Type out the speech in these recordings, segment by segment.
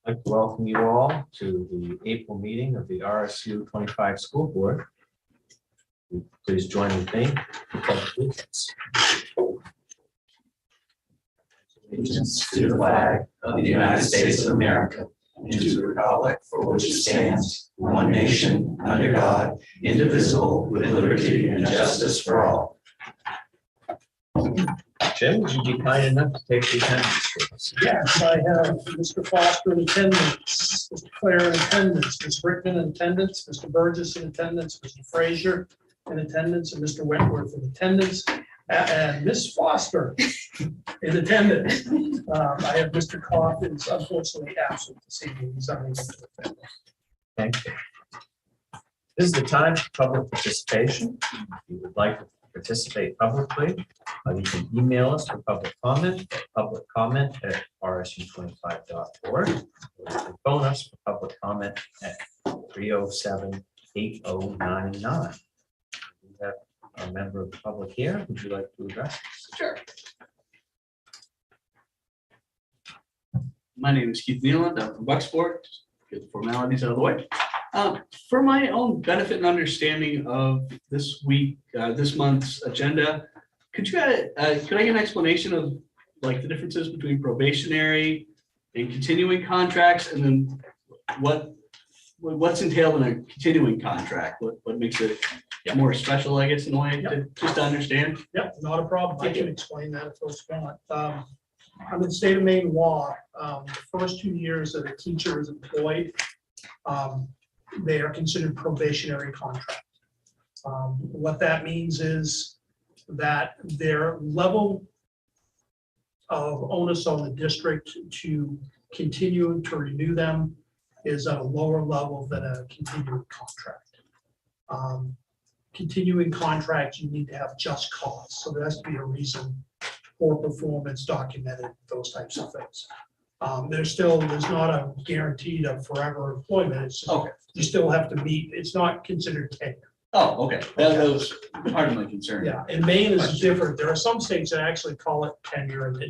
I'd like to welcome you all to the April meeting of the RSU 25 School Board. Please join with me. Allegiance to the flag of the United States of America and to the republic for which it stands, one nation, under God, indivisible, with liberty and justice for all. Jim, would you be kind enough to take the attendance for us? Yes, I have Mr. Foster in attendance, Mr. Clare in attendance, Ms. Rickman in attendance, Mr. Burgess in attendance, Mr. Frazier in attendance, and Mr. Wentworth in attendance, and Ms. Foster in attendance. I have Mr. Coffins unfortunately absent this evening. He's unable to attend. Thank you. This is the time for public participation. If you would like to participate publicly, you can email us for public comment at rsu25.org. Or you can phone us for public comment at 307-8099. We have a member of the public here. Would you like to address us? Sure. My name is Keith Nealand. I'm from Bucksport. Get the formalities out of the way. For my own benefit and understanding of this month's agenda, could I get an explanation of like the differences between probationary and continuing contracts, and then what's entailed in a continuing contract? What makes it more special, I guess, in a way, to just to understand? Yep, not a problem. I can explain that if folks want. Under the state of Maine law, the first 2 years that a teacher is employed, they are considered probationary contract. What that means is that their level of onus on the district to continue to renew them is at a lower level than a continuing contract. Continuing contracts, you need to have just cause. So there has to be a reason for performance documented, those types of things. There's not a guaranteed of forever employment. It's just, Okay. you still have to meet, it's not considered tenure. Oh, okay. That was part of my concern. Yeah, and Maine is different. There are some states that actually call it tenure, and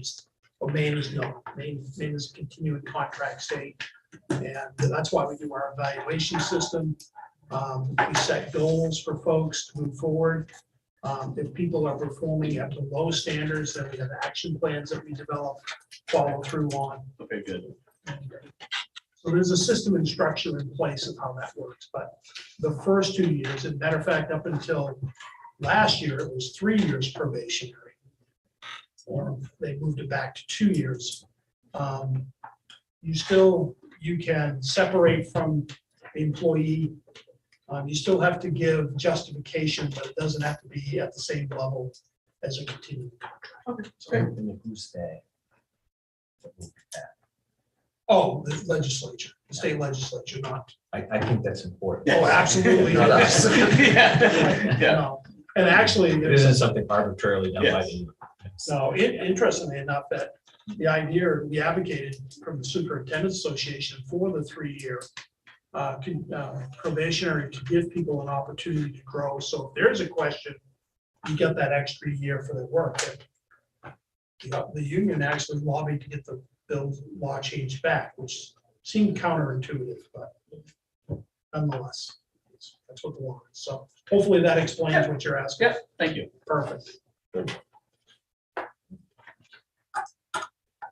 but Maine is not. Maine is a continuing contract state. And that's why we do our evaluation system. We set goals for folks to move forward. If people are performing at below standards, then we have action plans that we develop, follow through on. Okay, good. So there's a system and structure in place of how that works. But the first 2 years, as a matter of fact, up until last year, it was 3 years probationary. Or they moved it back to 2 years. You can separate from the employee. You still have to give justification, but it doesn't have to be at the same level as a continuing contract. And who's they? Oh, the legislature, the state legislature, not. I think that's important. Oh, absolutely. No, that's- Yeah. No. And actually, It isn't something arbitrarily done by the. no, interestingly enough, that the idea, we advocated from the Superintendent's Association for the 3-year probationary to give people an opportunity to grow. So if there's a question, you get that extra year for their work. And the union actually lobbied to get the bill law changed back, which seemed counterintuitive, but nonetheless, that's what the law is. So hopefully that explains what you're asking. Yeah, thank you. Perfect.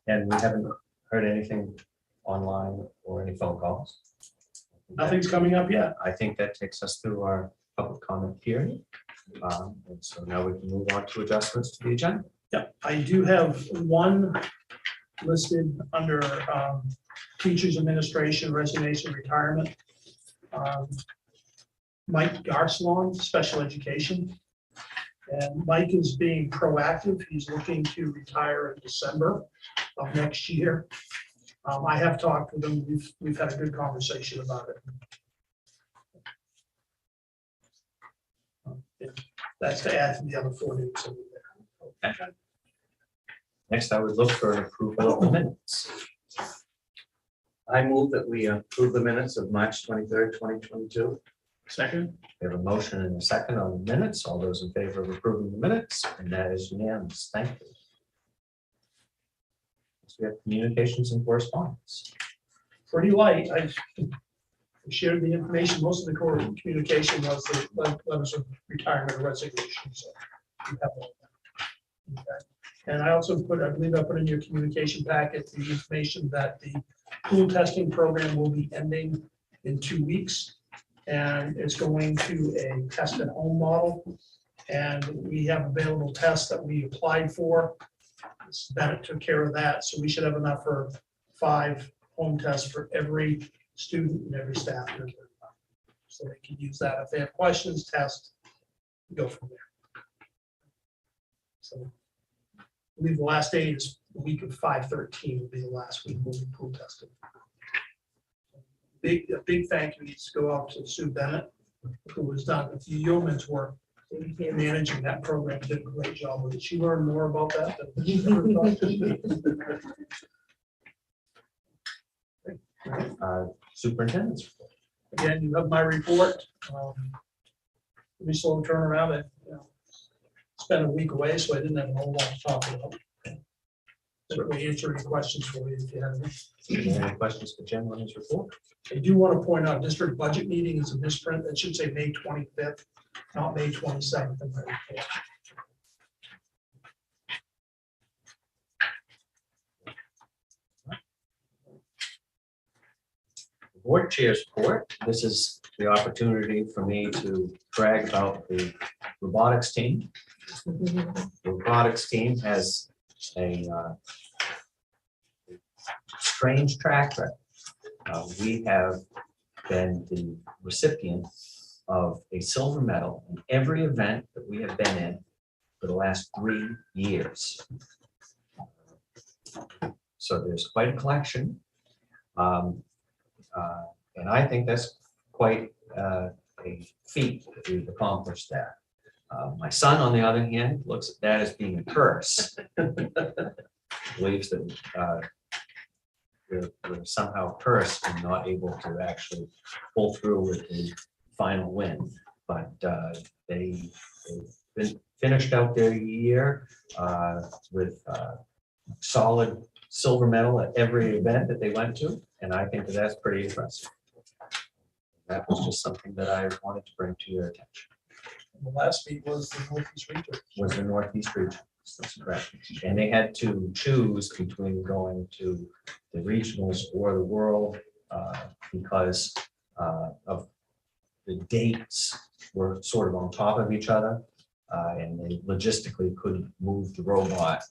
And we haven't heard anything online or any phone calls. Nothing's coming up yet. I think that takes us through our public comment period. And so now we can move on to adjustments to the agenda. Yeah, I do have one listed under teachers administration resignation retirement. Mike Garcelon, special education. And Mike is being proactive. He's looking to retire in December of next year. I have talked with him. We've had a good conversation about it. That's to add to the other 4 names. Okay. Next, I would look for an approval of the minutes. I move that we approve the minutes of March 23rd, 2022. Second. We have a motion and a second on the minutes. All those in favor of approving the minutes, and that is unanimous. Thank you. We have communications and correspondence. pretty light. I shared the information. Most of the core communication was the letters of retirement or resignation. So you have all that. Okay. And I also I believe I put in your communication packet the information that the pool testing program will be ending in 2 weeks. And it's going to a test at home model. And we have available tests that we applied for. Bennett took care of that. So we should have enough for 5 home tests for every student and every staff member. So they can use that. If they have questions, test, go from there. So I believe the last day is the week of 5/13 will be the last week we'll be pool testing. A big thank you needs to go out to Sue Bennett, who has done the yeoman's work in managing that program, did a great job with it. She learned more about that than she ever thought to. Superintendent's report. Again, you have my report. Pretty slow turnaround. It's been a week away, so I didn't have a whole lot to talk about. Certainly answer any questions for you if you have any. Any questions for Jim on his report? I do want to point out, district budget meeting is a misprint. It should say May 25th, not May 27th in my report. Board chair's report. This is the opportunity for me to brag about the robotics team. The robotics team has a strange track record. We have been the recipient of a silver medal in every event that we have been in for the last 3 years. So there's quite a collection. And I think that's quite a feat that we've accomplished that. My son, on the other hand, looks at that as being a curse. Believes that we're somehow cursed and not able to actually pull through with the final win. But they've been finished out their year with solid silver medal at every event that they went to. And I think that that's pretty impressive. That was just something that I wanted to bring to your attention. The last meet was the Northeast region. Was the Northeast region. That's correct. And they had to choose between going to the regionals or the world because of the dates were sort of on top of each other. And they logistically couldn't move the robot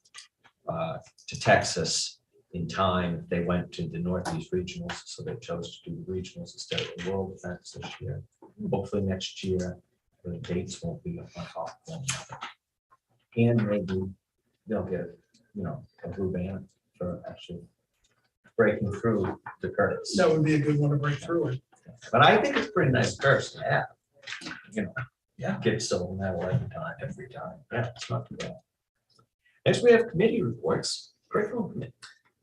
to Texas in time if they went to the Northeast regionals. So they chose to do the regionals instead of the world events this year. Hopefully next year, the dates won't be on top of one another. And maybe they'll get, a blue band for actually breaking through the curse. That would be a good one to break through it. But I think it's a pretty nice curse to have. Yeah, get silver medal every time. Yeah, it's not too bad. Next, we have committee reports. Curriculum committee.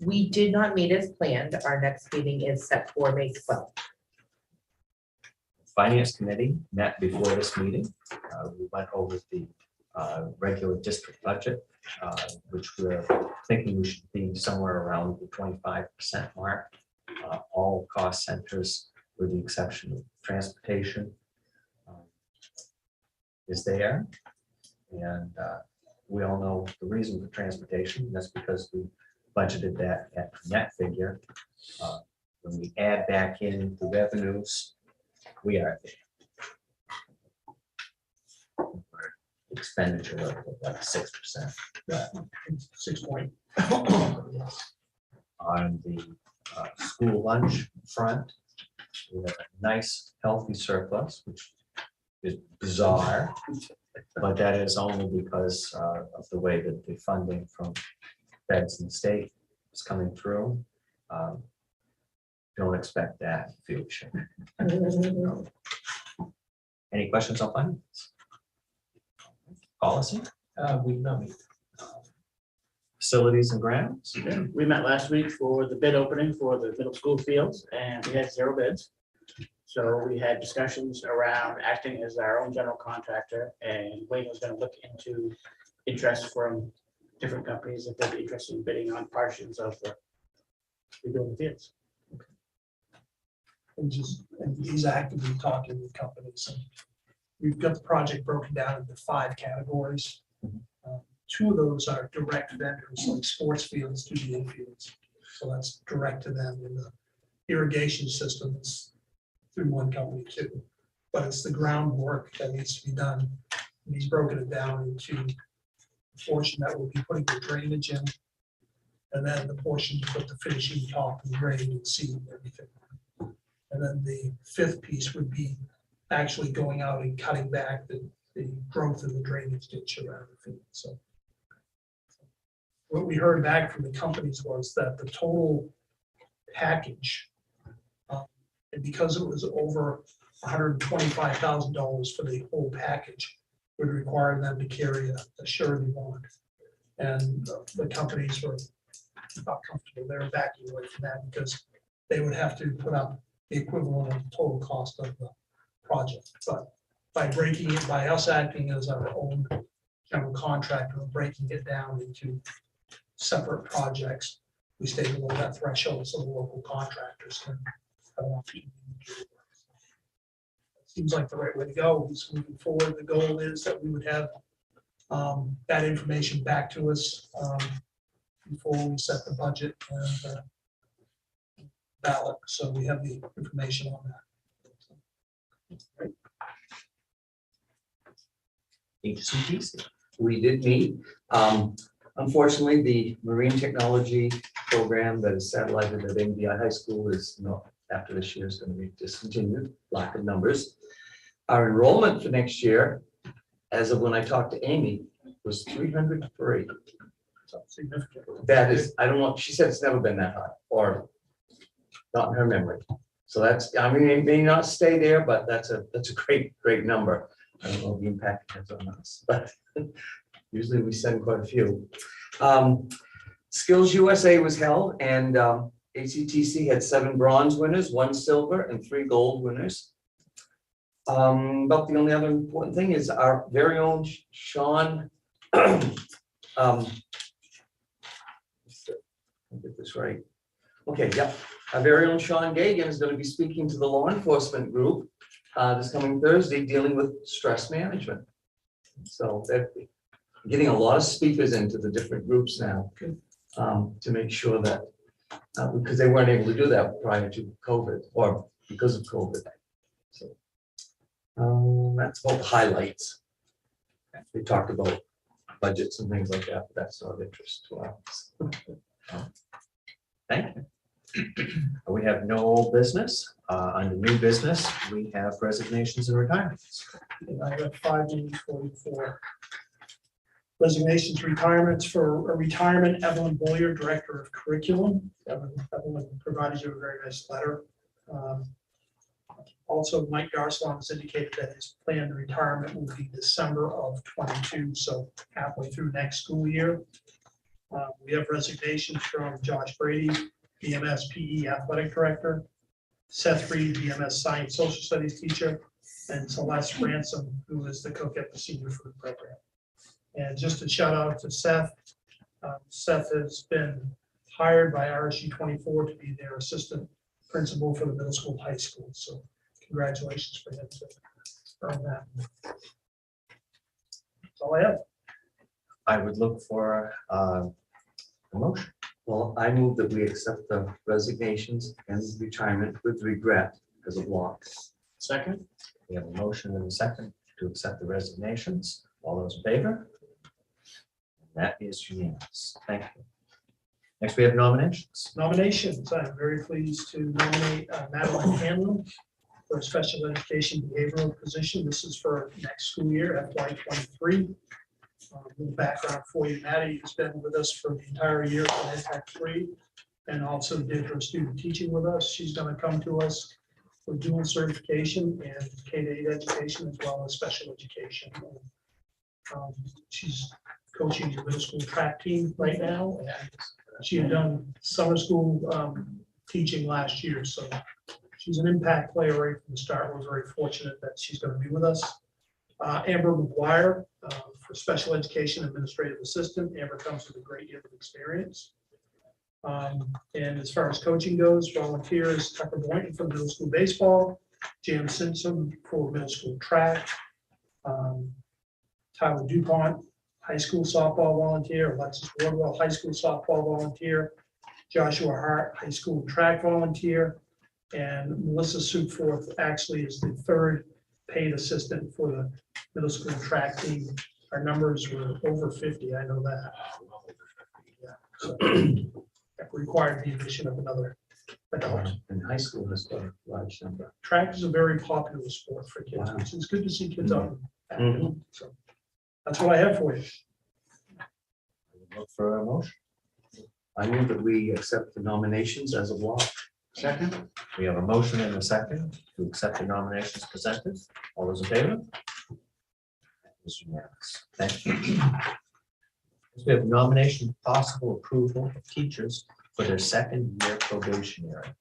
We did not meet as planned. Our next meeting is set for May 12th. Finance committee met before this meeting. We went over the regular district budget, which we're thinking we should be somewhere around the 25% mark. All cost centers, with the exception of transportation, is there. And we all know the reason for transportation. That's because we budgeted that at net figure. When we add back in the revenues, we are there. Expenditure of like 6%. 6 point. On the school lunch front, we have a nice healthy surplus, which is bizarre, but that is only because of the way that the funding from feds and state is coming through. Don't expect that in the future. Any questions on finance? Policy? We know. Facilities and grounds? We met last week for the bid opening for the middle school fields, and we had 0 bids. So we had discussions around acting as our own general contractor, and Wayne was going to look into interest from different companies if they'd be interested in bidding on portions of the rebuilding fields. and he's actively talking with companies. And we've got the project broken down into 5 categories. 2 of those are direct vendors, like sports fields to the infields. So that's direct to them, in the irrigation systems through one company too. But it's the groundwork that needs to be done. And he's broken it down into the portion that will be putting the drainage in, and then the portion to put the finishing top and grading and seed and everything. And then the 5th piece would be actually going out and cutting back the growth of the drainage ditch around the field. So what we heard back from the companies was that the total package, and because it was over $125,000 for the whole package, would require them to carry a surety bond. And the companies were not comfortable. They were backing away from that because they would have to put up the equivalent of the total cost of the project. But by us acting as our own general contractor, breaking it down into separate projects, we stay below that threshold so the local contractors can have an opportunity to do it. Seems like the right way to go. He's moving forward. The goal is that we would have that information back to us before we set the budget and ballot. So we have the information on that. HCTC. We did meet. Unfortunately, the marine technology program that is satellited at NBI High School is not, after this year, is going to be discontinued, lack of numbers. Our enrollment for next year, as of when I talked to Amy, was 303. So significant. That is, I don't know, she said it's never been that high, or not in her memory. So that's, I mean, it may not stay there, but that's a great number. I don't know the impact it has on us, but usually we send quite a few. Skills USA was held, and ACTC had 7 bronze winners, 1 silver, and 3 gold winners. But the only other important thing is our very own Sean. I'll get this right. Okay, yep. Our very own Sean Gagan is going to be speaking to the law enforcement group this coming Thursday, dealing with stress management. So they're getting a lot of speakers into the different groups now to make sure that, because they weren't able to do that prior to COVID or because of COVID. So that's about the highlights. We talked about budgets and things like that, but that's not of interest to us. Thank you. We have no old business. Under new business, we have resignations and retirements. And I have 5 names for resignations, retirements. For a retirement, Evelyn Boyer, Director of Curriculum. Evelyn provided you a very nice letter. Also, Mike Garcelon has indicated that his planned retirement will be December of 22, so halfway through next school year. We have resignations from Josh Brady, BMS PE Athletic Director, Seth Reed, BMS Science Social Studies Teacher, and Celeste Ransom, who is the cook at the Senior Food Program. And just a shout out to Seth. Seth has been hired by RSU 24 to be their assistant principal for the middle school, high school. So congratulations for him to earn that. That's all I have. I would look for a motion. Well, I move that we accept the resignations and retirement with regret because of loss. Second? We have a motion and a second to accept the resignations. All those in favor? That is unanimous. Thank you. Next, we have nominations. Nominations. I'm very pleased to nominate Madeline Hanlon for a special education behavioral position. This is for next school year, FY23. A little background for you. Maddie has been with us for the entire year on Impact 3 and also did her student teaching with us. She's going to come to us for dual certification and K-8 education as well as special education. She's coaching the middle school track team right now. And she had done summer school teaching last year. So she's an impact player right from the start. We're very fortunate that she's going to be with us. Amber McGuire for special education administrative assistant. Amber comes with a great deal of experience. And as far as coaching goes, volunteers, Tucker Boynton for middle school baseball, Jan Simpson for middle school track, Tyler DuPont, high school softball volunteer, Alexis Wardwell, high school softball volunteer, Joshua Hart, high school track volunteer, and Melissa Sukforth actually is the third paid assistant for the middle school track team. Our numbers were over 50, I know that. Yeah, so that required the addition of another adult. And high school has got a large number. Track is a very popular sport for kids, Wow. which is good to see kids out. Mhm. So that's what I have for you. Look for a motion. I move that we accept the nominations as a block. Second? We have a motion and a second to accept the nominations presented. All those in favor? That is unanimous. Thank you. We have nomination possible approval of teachers for their second year probationary.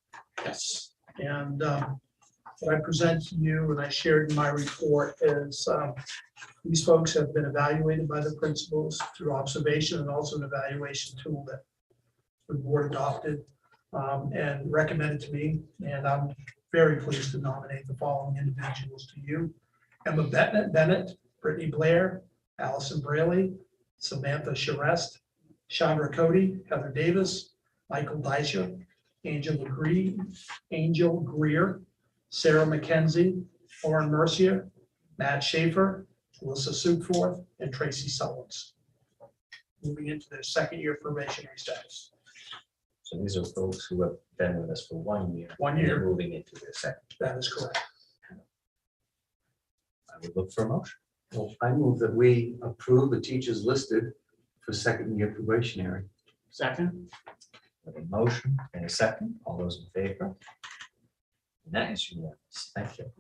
Yes. And what I present to you and I shared in my report is these folks have been evaluated by the principals through observation and also an evaluation tool that the board adopted and recommended to me. And I'm very pleased to nominate the following individuals to you: Emma Bennett, Brittany Blair, Allison Braley, Samantha Charest, Chandra Cody, Heather Davis, Michael Deisha, Angel Greer, Sarah McKenzie, Lauren Mercier, Matt Schaefer, Melissa Sukforth, and Tracy Sullins. Moving into their second year probationary status. So these are folks who have been with us for 1 year. 1 year. and moving into their second. That is correct. I would look for a motion. Well, I move that we approve the teachers listed for second year probationary. Second? We have a motion and a second. All those in favor? And that is unanimous. Thank you.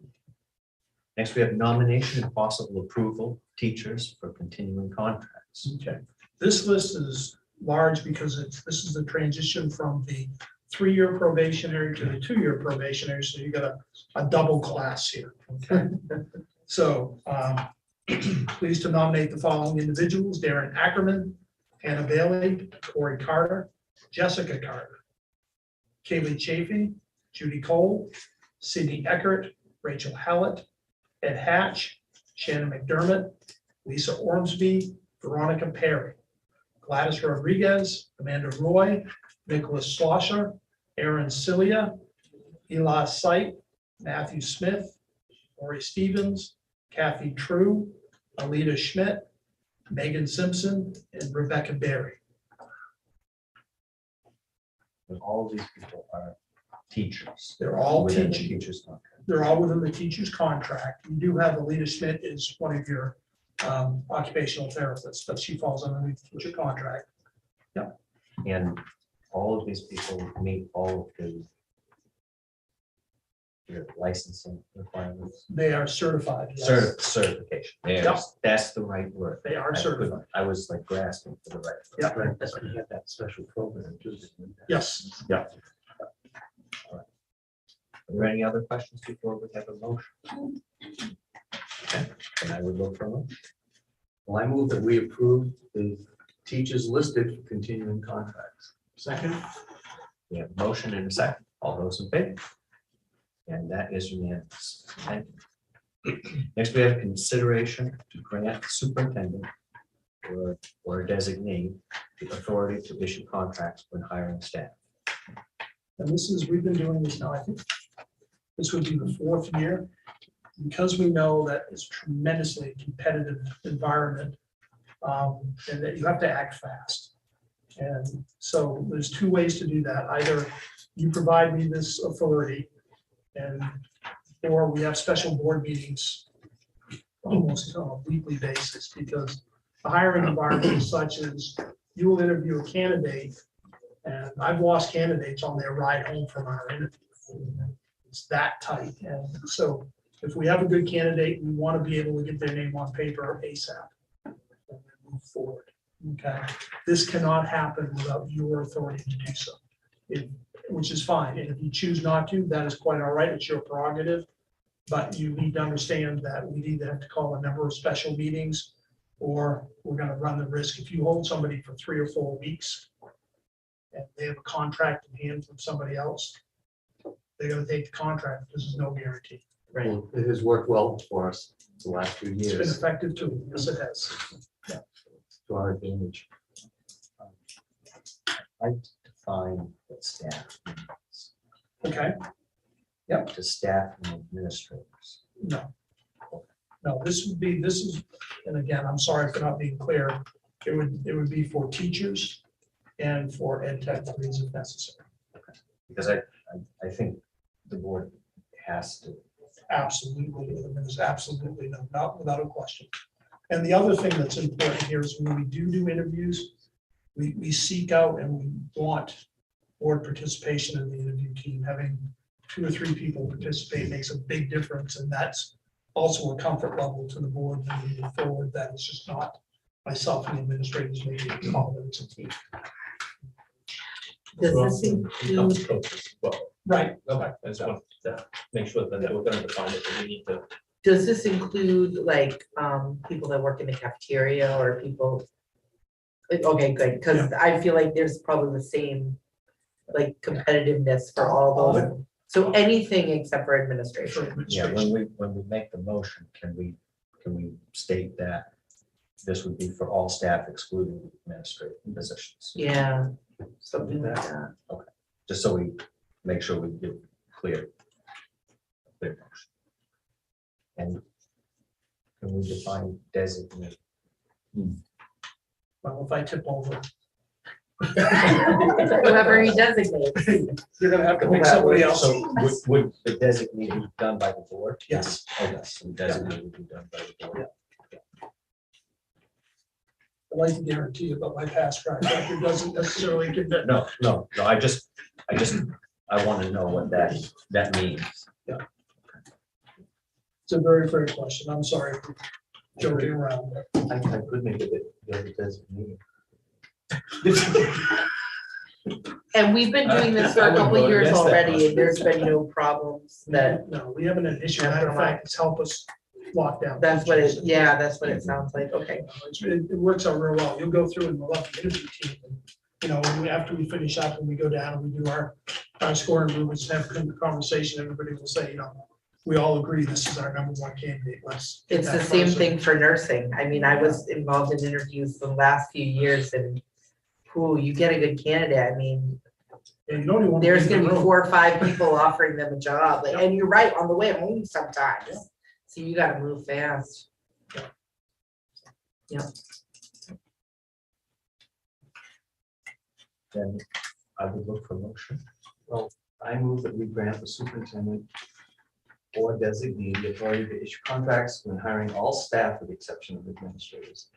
Next, we have nomination and possible approval of teachers for continuing contracts. Okay. This list is large because this is the transition from the 3-year probationary to the 2-year probationary. So you got a double class here. Okay. So pleased to nominate the following individuals: Darren Ackerman, Hannah Bailey, Corey Carter, Jessica Carter, Kaylee Chafee, Judy Cole, Sydney Eckert, Rachel Hallett, Ed Hatch, Shannon McDermott, Lisa Ormsby, Veronica Perry, Gladys Rodriguez, Amanda Roy, Nicholas Slosher, Aaron Cilia, Eli Sight, Matthew Smith, Lori Stevens, Kathy True, Alita Schmidt, Megan Simpson, and Rebecca Berry. And all of these people are teachers. They're all within the teaching. Teachers contract. They're all within the teacher's contract. You do have Alita Schmidt is one of your occupational therapists, but she falls underneath the teacher contract. And all of these people meet all of the your licensing requirements. They are certified. yes. Certification. Yep. That's the right word. They are I certified. couldn't- I was like grasping for the right. word. Yep. Right, that's when you have that special program too. Yes. Are there any other questions before we have a motion? Okay, and I would look for a motion. Well, I move that we approve the teachers listed for continuing contracts. Second? We have a motion and a second. All those in favor? And that is unanimous. Thank you. Next, we have consideration to grant the superintendent or designate the authority to issue contracts when hiring staff. And this is, we've been doing this now, I think this would be the 4th year. Because we know that it's tremendously competitive environment, and that you have to act fast. And so there's 2 ways to do that. Either you provide me this authority or we have special board meetings almost on a weekly basis, because the hiring environment is such as you will interview a candidate, and I've lost candidates on their ride home from our interview. It's that tight. And so if we have a good candidate, we want to be able to get their name on paper ASAP and then move forward. Okay, this cannot happen without your authority to do so, which is fine. And if you choose not to, that is quite all right. It's your prerogative. But you need to understand that we either have to call a number of special meetings, or we're going to run the risk if you hold somebody for 3 or 4 weeks and they have a contract in hand from somebody else, they're gonna take the contract, because there's no guarantee. Right. It has worked well for us the last few It's been years effective too, yes, it has. to our advantage. I define what staff means. Okay, To staff and administrators. no. No, this is, and again, I'm sorry for not being clear, it would be for teachers and for ed tech degrees if necessary. Because I think the board has to. Absolutely, there's absolutely no, not without a question. And the other thing that's important here is when we do interviews, we seek out and we want board participation in the interview team. Having 2 or 3 people participate makes a big difference, and that's also a comfort level to the board when we move forward, that it's just not myself and the administrators making a call, that it's a team. Does Well, this it comes include, to coaches as well. Right, Okay, I just want to make sure that we're gonna define it, that we need to. does this include like, people that work in the cafeteria or people? Okay, good, because I feel like there's probably the same, like competitiveness for all those. So anything except for for administration. Yeah, administration. when we make the motion, can we state that this would be for all staff excluding administrative positions? Yeah, something like that. Just so we make sure we give clear. Motion. And can we define designate? Well, if I tip over, Whoever he designates. you're gonna have to pick somebody else. So would the designate be done by the board? Yes. Okay, so the designate would be done by the board. I'd like to guarantee you, but my past track record doesn't necessarily convince. No, I want to know what that means. It's a very fair question. I'm sorry for joking around. I could make it the other designee. And we've been doing this for I a wouldn't couple vote years against that already, motion. and there's been no problems that, No, we haven't an issue. Matter of fact, it's helped us lock down. that's what it, yeah, that's what it sounds like, okay. It works out real well. You'll go through and we'll have the interview team. And, you know, after we finish up and we go down and we do our scoring movements, have a conversation, everybody will say, you know, we all agree this is our #1 candidate. Let's. get It's that the same person. thing for nursing. I mean, I was involved in interviews the last few years and who, you get a good candidate, I mean, And you don't even want. there's be in gonna the be room. 4 or 5 people offering them a job, like, Yep. and you're right, on the way home sometimes. Yeah. So you gotta move fast. Then I would look for motion. I move that we grant the superintendent or designee the authority to issue contracts when hiring all staff with the exception of administrators.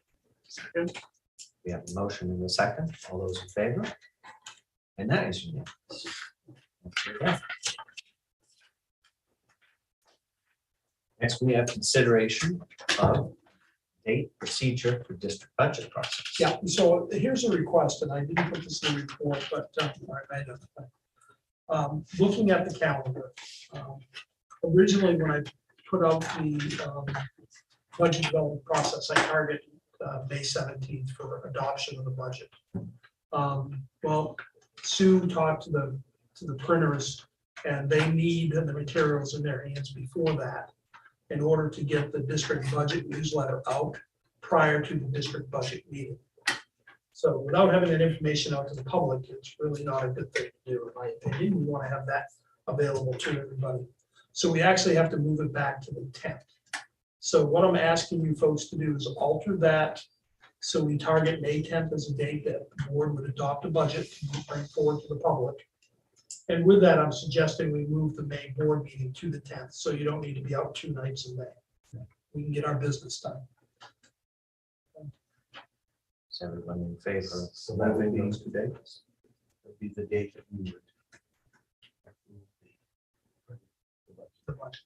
We have a motion in a second. All those in favor? And that is unanimous. Okay. Next, we have consideration of date procedure for district budget process. Yeah, so here's a request, and I didn't put this in the report, but I made it. Looking at the calendar, originally when I put out the budget development process, I target May 17th for adoption of the budget. Well, Sue talked to the printers, and they need the materials in their hands before that in order to get the district budget newsletter out prior to the district budget meeting. So without having that information out to the public, it's really not a good thing to do, in my opinion. We want to have that available to everybody. So we actually have to move it back to the 10th. So what I'm asking you folks to do is alter that. So we target May 10th as a date that the board would adopt a budget to bring forward to the public. And with that, I'm suggesting we move the May board meeting to the 10th, so you don't need to be out 2 nights in May. We can get our business done. Is everyone in favor? So that would be- those 2 dates? Would be the date that we would. The budget.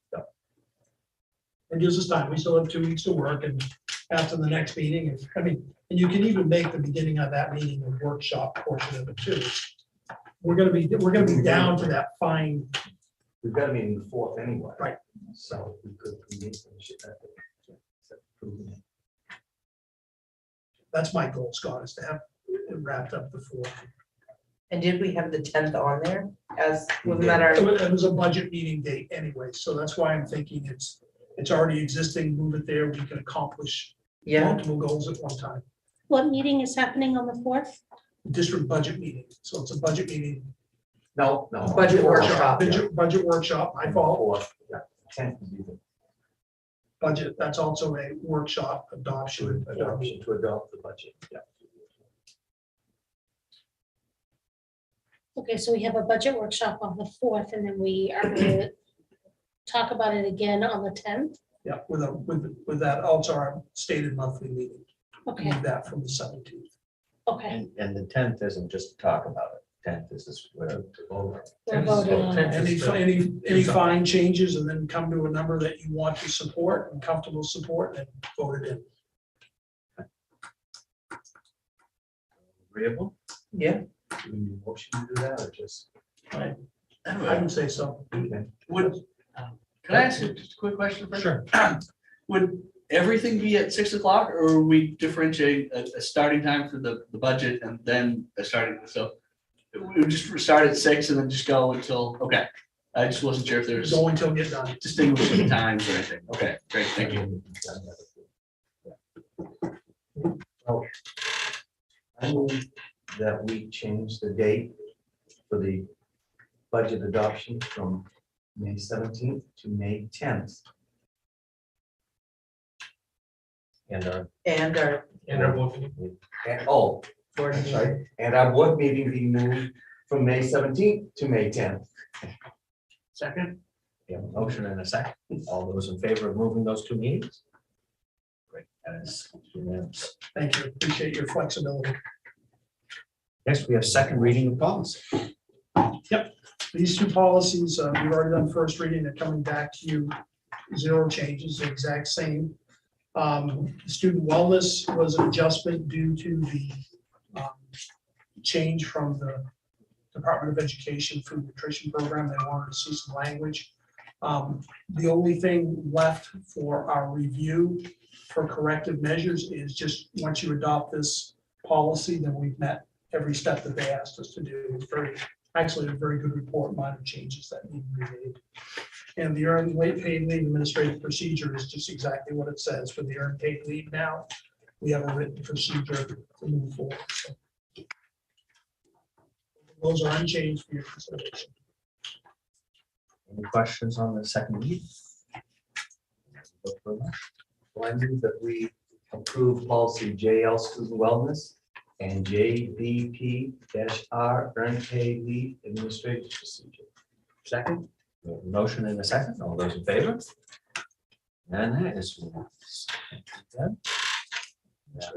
It gives us time. We still have 2 weeks to work, and after the next meeting, and you can even make the beginning of that meeting a workshop portion of it too. We're gonna be down to that fine. We've got a meeting the 4th anyway. Right. So we could finish it that day. That's my goal, Scott, is to have it wrapped up before. And did we have the 10th on there as, wasn't did. that our, It was a budget meeting date anyway, so that's why I'm thinking it's already existing, move it there, we can accomplish yeah, multiple goals at one time. What meeting is happening on the 4th? District budget meeting, so it's a budget meeting. No. Budget workshop. Budget workshop, I follow, Fourth, yeah. 10th would be the budget, that's also a workshop adoption. adoption to adopt the budget, yeah. Okay, so we have a budget workshop on the 4th, and then we are going to talk about it again on the 10th. Yeah, with that, also our stated monthly meeting, Okay, move that from the 17th. okay. And the 10th isn't just to talk about it. 10th is where to vote. We're voting on it. Any fine changes, and then come to a number that you want to support and comfortable support, and vote it in. Agreeable? Yeah. Do we need a motion to do that or just? I would say so. Okay. Would, can I ask you just a quick question first? Sure. Would everything be at 6 o'clock, or we differentiate a starting time for the budget and then a starting, so we would just start at 6 and then just go until, okay. I just wasn't sure if there's Go until we get done. distinguishing times or anything. Okay, great, thank you. I move that we change the date for the budget adoption from May 17th to May 10th. And and our And, oh, board that's meeting. right. And our board meeting be moved from May 17th to May 10th. Second? we have a motion and a second. All those in favor of moving those two meetings? Great, that is unanimous. Thank you, appreciate your flexibility. Next, we have second reading of policy. These two policies, we've already done first reading, they're coming back to you, 0 changes, the exact same. Student wellness was an adjustment due to the change from the Department of Education Food Nutrition Program. They wanted to see some language. The only thing left for our review for corrective measures is just, once you adopt this policy, then we've met every step that they asked us to do. It's actually a very good report, minor changes that need to be made. And the earned late paid leave administrative procedure is just exactly what it says. For the earned paid leave now, we have a written procedure to move forward. So those are unchanged for your consideration. Any questions on the second reading? Look for a motion. Well, I move that we approve policy JL student wellness and JBP-R earned pay leave administrative procedure. Second. We have a motion and a second. All those in favor? And that is unanimous. Done. Yeah.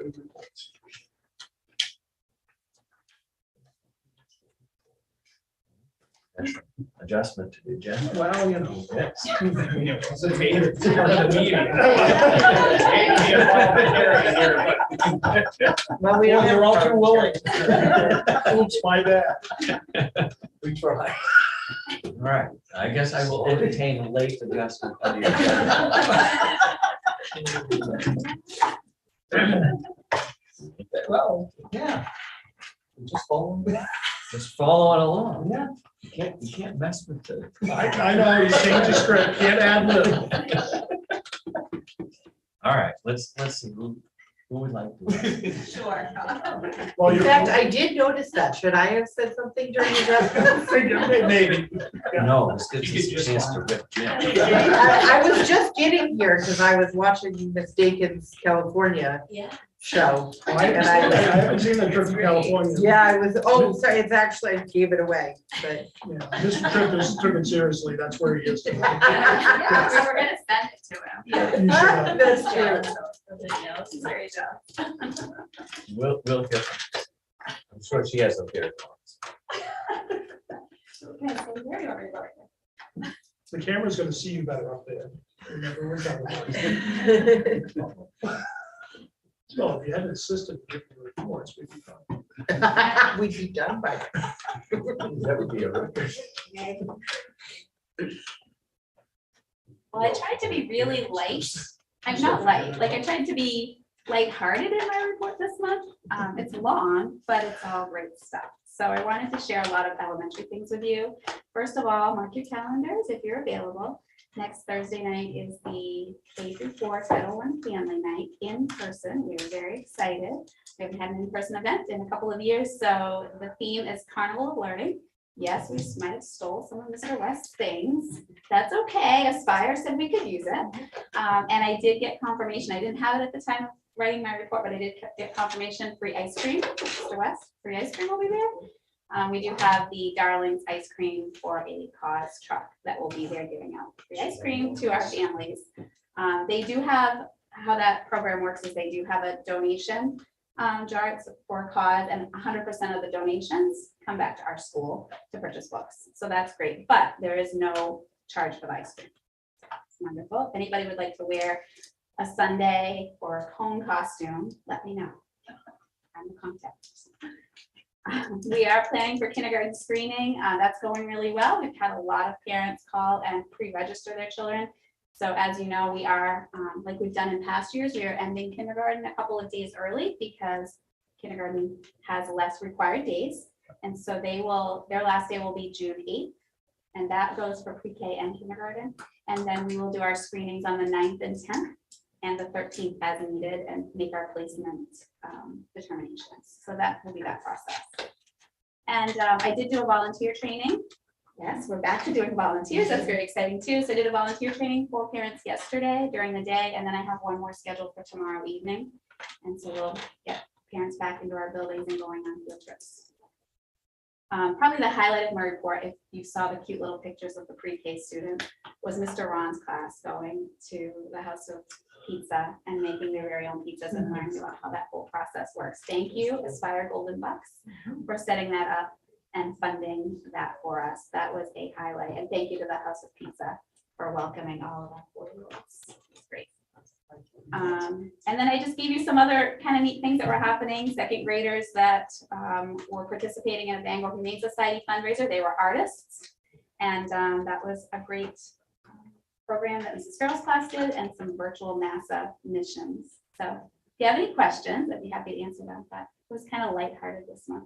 Adjustment to the agenda. Well, you know. Yes. Well, we don't have. You're all too willing. Oops, Oops, my bad. We try. All right, I guess I will entertain a late adjustment of the agenda. Well, yeah. Just follow. Just following along. Yeah. You can't mess with the. I know, you changed the script, can't add little. All right, let's see, who would like to? Sure. Well, In you're. fact, I did notice that. Should I have said something during the adjustment? Maybe. No, this gives us a chance to rip. I was just getting here because I was watching Mistaken's California Yeah. show. I haven't seen the trip to California. Yeah, I was, oh, sorry, it's actually, I gave it away, but. Yeah, this trip is taken seriously, that's where he is. Yeah, we were gonna send it to him. You should have. That's true. The videos, there you go. We'll get. I'm sure she has them here. Okay, so where do you want me to go right now? The camera's gonna see you better up there. Remember, we're talking about. So if you had an assistant give you reports, we'd be fine. We'd be done by now. That would be a record. Well, I tried to be really light. I'm not light, like I tried to be lighthearted in my report this month. It's long, but it's all great stuff. So I wanted to share a lot of elementary things with you. First of all, mark your calendars if you're available. Next Thursday night is the K-4 Title I Family Night in person. We're very excited. We haven't had an in-person event in a couple of years, so the theme is Carnival of Learning. Yes, we might have stole some of Mr. West's things. That's okay. Aspire said we could use it. And I did get confirmation. I didn't have it at the time of writing my report, but I did get confirmation, free ice cream. Mr. West, free ice cream will be there. We do have the Darlings ice cream for a cause truck that will be there giving out free ice cream to our families. They do have, how that program works is they do have a donation jar. It's for a cause, and 100% of the donations come back to our school to purchase books. So that's great, but there is no charge for the ice cream. It's wonderful. If anybody would like to wear a Sunday or a cone costume, let me know. I'm the contact. We are planning for kindergarten screening. That's going really well. We've had a lot of parents call and pre-register their children. So as you know, we are, like we've done in past years, we are ending kindergarten a couple of days early because kindergarten has less required days. And so their last day will be June 8th. And that goes for pre-K and kindergarten. And then we will do our screenings on the 9th and 10th and the 13th as needed and make our placement determinations. So that will be that process. And I did do a volunteer training. Yes, we're back to doing volunteers. That's very exciting too. So I did a volunteer training for parents yesterday during the day, and then I have one more scheduled for tomorrow evening. And so we'll get parents back into our buildings and going on field trips. Probably the highlight of my report, if you saw the cute little pictures of the pre-K students, was Mr. Ron's class going to the House of Pizza and making their very own pizzas and learning about how that whole process works. Thank you, Aspire Golden Bucks, for setting that up and funding that for us. That was a highlight. And thank you to the House of Pizza for welcoming all of our 4-year-olds. It's great. And then I just gave you some other kind of neat things that were happening. Second graders that were participating in a Bangor Humane Society fundraiser. They were artists. And that was a great program that Mrs. Farrell's class did, and some virtual NASA missions. So if you have any questions, I'd be happy to answer them, but it was kind of lighthearted this month.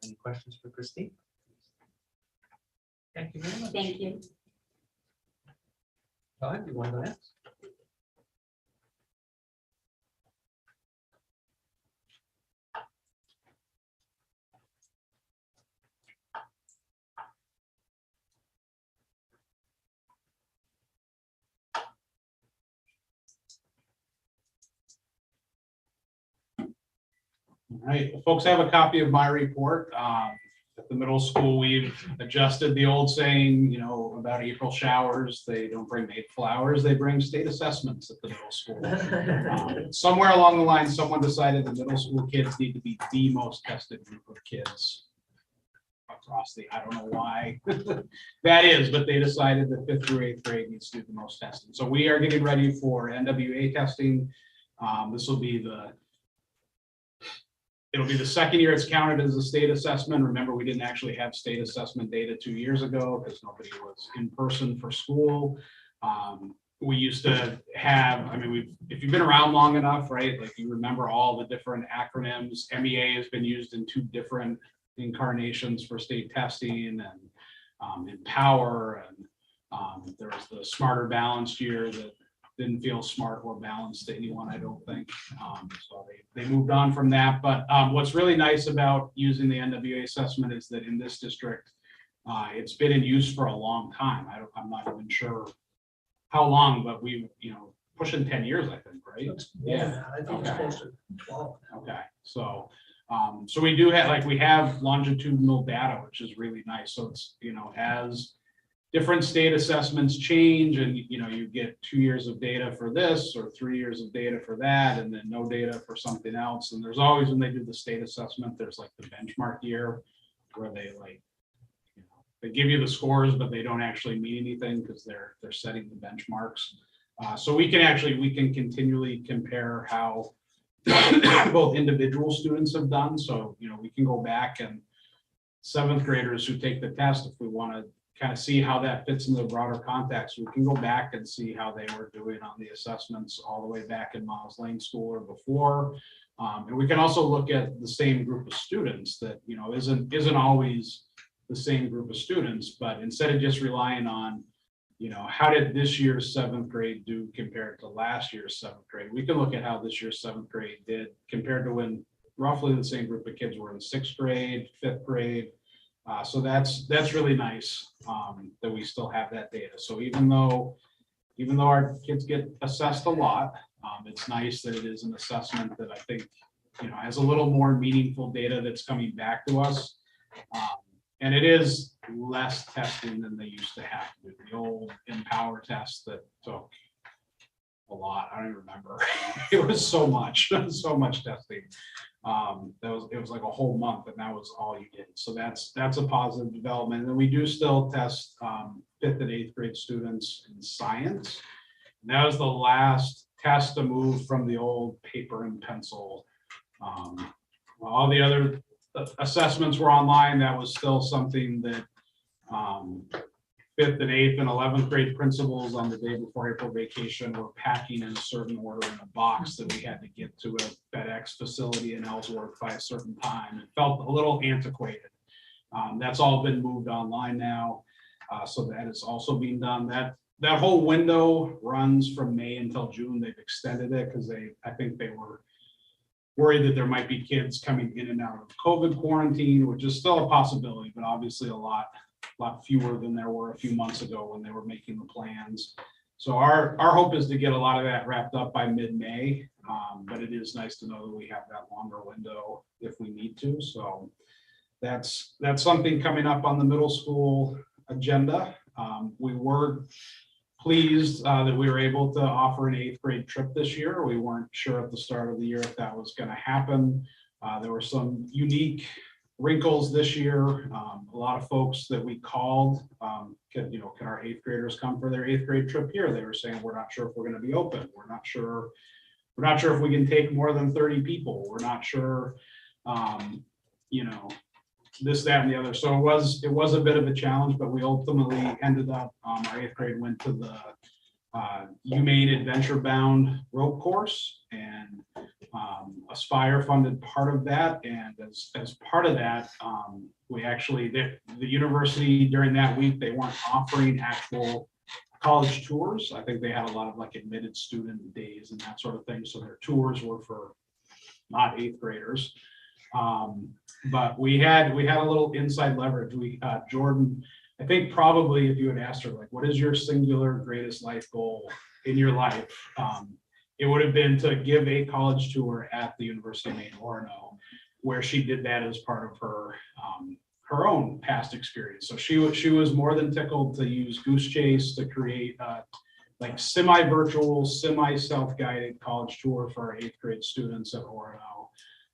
Any questions for Christine? Thank you very much. Thank you. Todd, you want to go next? All right, well, folks have a copy of my report. At the middle school, we've adjusted the old saying, you know, about April showers. They don't bring May flowers, they bring state assessments at the middle school. Somewhere along the line, someone decided the middle school kids need to be the most tested group of kids across I don't know why that is, but they decided that 5th through 8th grade needs to do the most testing. So we are getting ready for NWA testing. This will be it'll be the second year it's counted as a state assessment. Remember, we didn't actually have state assessment data 2 years ago because nobody was in person for school. We used to have, I mean, if you've been around long enough, right, like you remember all the different acronyms. MEA has been used in 2 different incarnations for state testing, and Empower, and there was the Smarter Balanced year that didn't feel smart or balanced to anyone, I don't think. So they moved on from that. But what's really nice about using the NWA assessment is that in this district, it's been in use for a long time. I'm not even sure how long, but we, pushing 10 years, I think, right? Yeah, I think it's close to 12. Okay, so we do have, we have longitudinal data, which is really nice. So it's, as different state assessments change and, you get 2 years of data for this or 3 years of data for that, and then no data for something else. And there's always, when they do the state assessment, there's like the benchmark year where they they give you the scores, but they don't actually mean anything because they're setting the benchmarks. So we can continually compare how both individual students have done. So, we can go back and 7th graders who take the test, if we want to kind of see how that fits in the broader context. We can go back and see how they were doing on the assessments all the way back in Miles Lane School or before. And we can also look at the same group of students that, you know, isn't always the same group of students, but instead of just relying on, you know, how did this year's 7th grade do compared to last year's 7th grade? We can look at how this year's 7th grade did compared to when roughly the same group of kids were in 6th grade, 5th grade. So that's really nice that we still have that data. So even though our kids get assessed a lot, it's nice that it is an assessment that I think, you know, has a little more meaningful data that's coming back to us. And it is less testing than they used to have to do. The old Empower test that took a lot, I don't even remember. It was so much testing. It was like a whole month, and that was all you did. So that's a positive development. And we do still test 5th and 8th grade students in science. And that was the last test to move from the old paper and pencil. All the other assessments were online. That was still something that 5th and 8th and 11th grade principals on the day before April vacation were packing in a certain order in a box that we had to get to a FedEx facility in Ellsworth by a certain time. It felt a little antiquated. That's all been moved online now. So that is also being done. That whole window runs from May until June. They've extended it because I think they were worried that there might be kids coming in and out of COVID quarantine, which is still a possibility, but obviously a lot fewer than there were a few months ago when they were making the plans. So our hope is to get a lot of that wrapped up by mid-May, but it is nice to know that we have that longer window if we need to. So that's something coming up on the middle school agenda. We were pleased that we were able to offer an 8th grade trip this year. We weren't sure at the start of the year if that was going to happen. There were some unique wrinkles this year. A lot of folks that we called, can our 8th graders come for their 8th grade trip here? They were saying, we're not sure if we're going to be open. We're not sure if we can take more than 30 people. We're not sure, this, that, and the other. So it was a bit of a challenge, but we ultimately ended up, our 8th grade went to the UMaine Adventure Bound rope course, and Aspire funded part of that. And as part of that, we actually, the university during that week, they weren't offering actual college tours. I think they had a lot of like admitted student days and that sort of thing. So their tours were for not 8th graders. But we had a little inside leverage. Jordan, I think probably if you had asked her, like, what is your singular greatest life goal in your life? It would have been to give a college tour at the University of Maine Orono, where she did that as part of her own past experience. So she was more than tickled to use Goose Chase to create like semi-virtual, semi-self-guided college tour for our 8th grade students at Orono.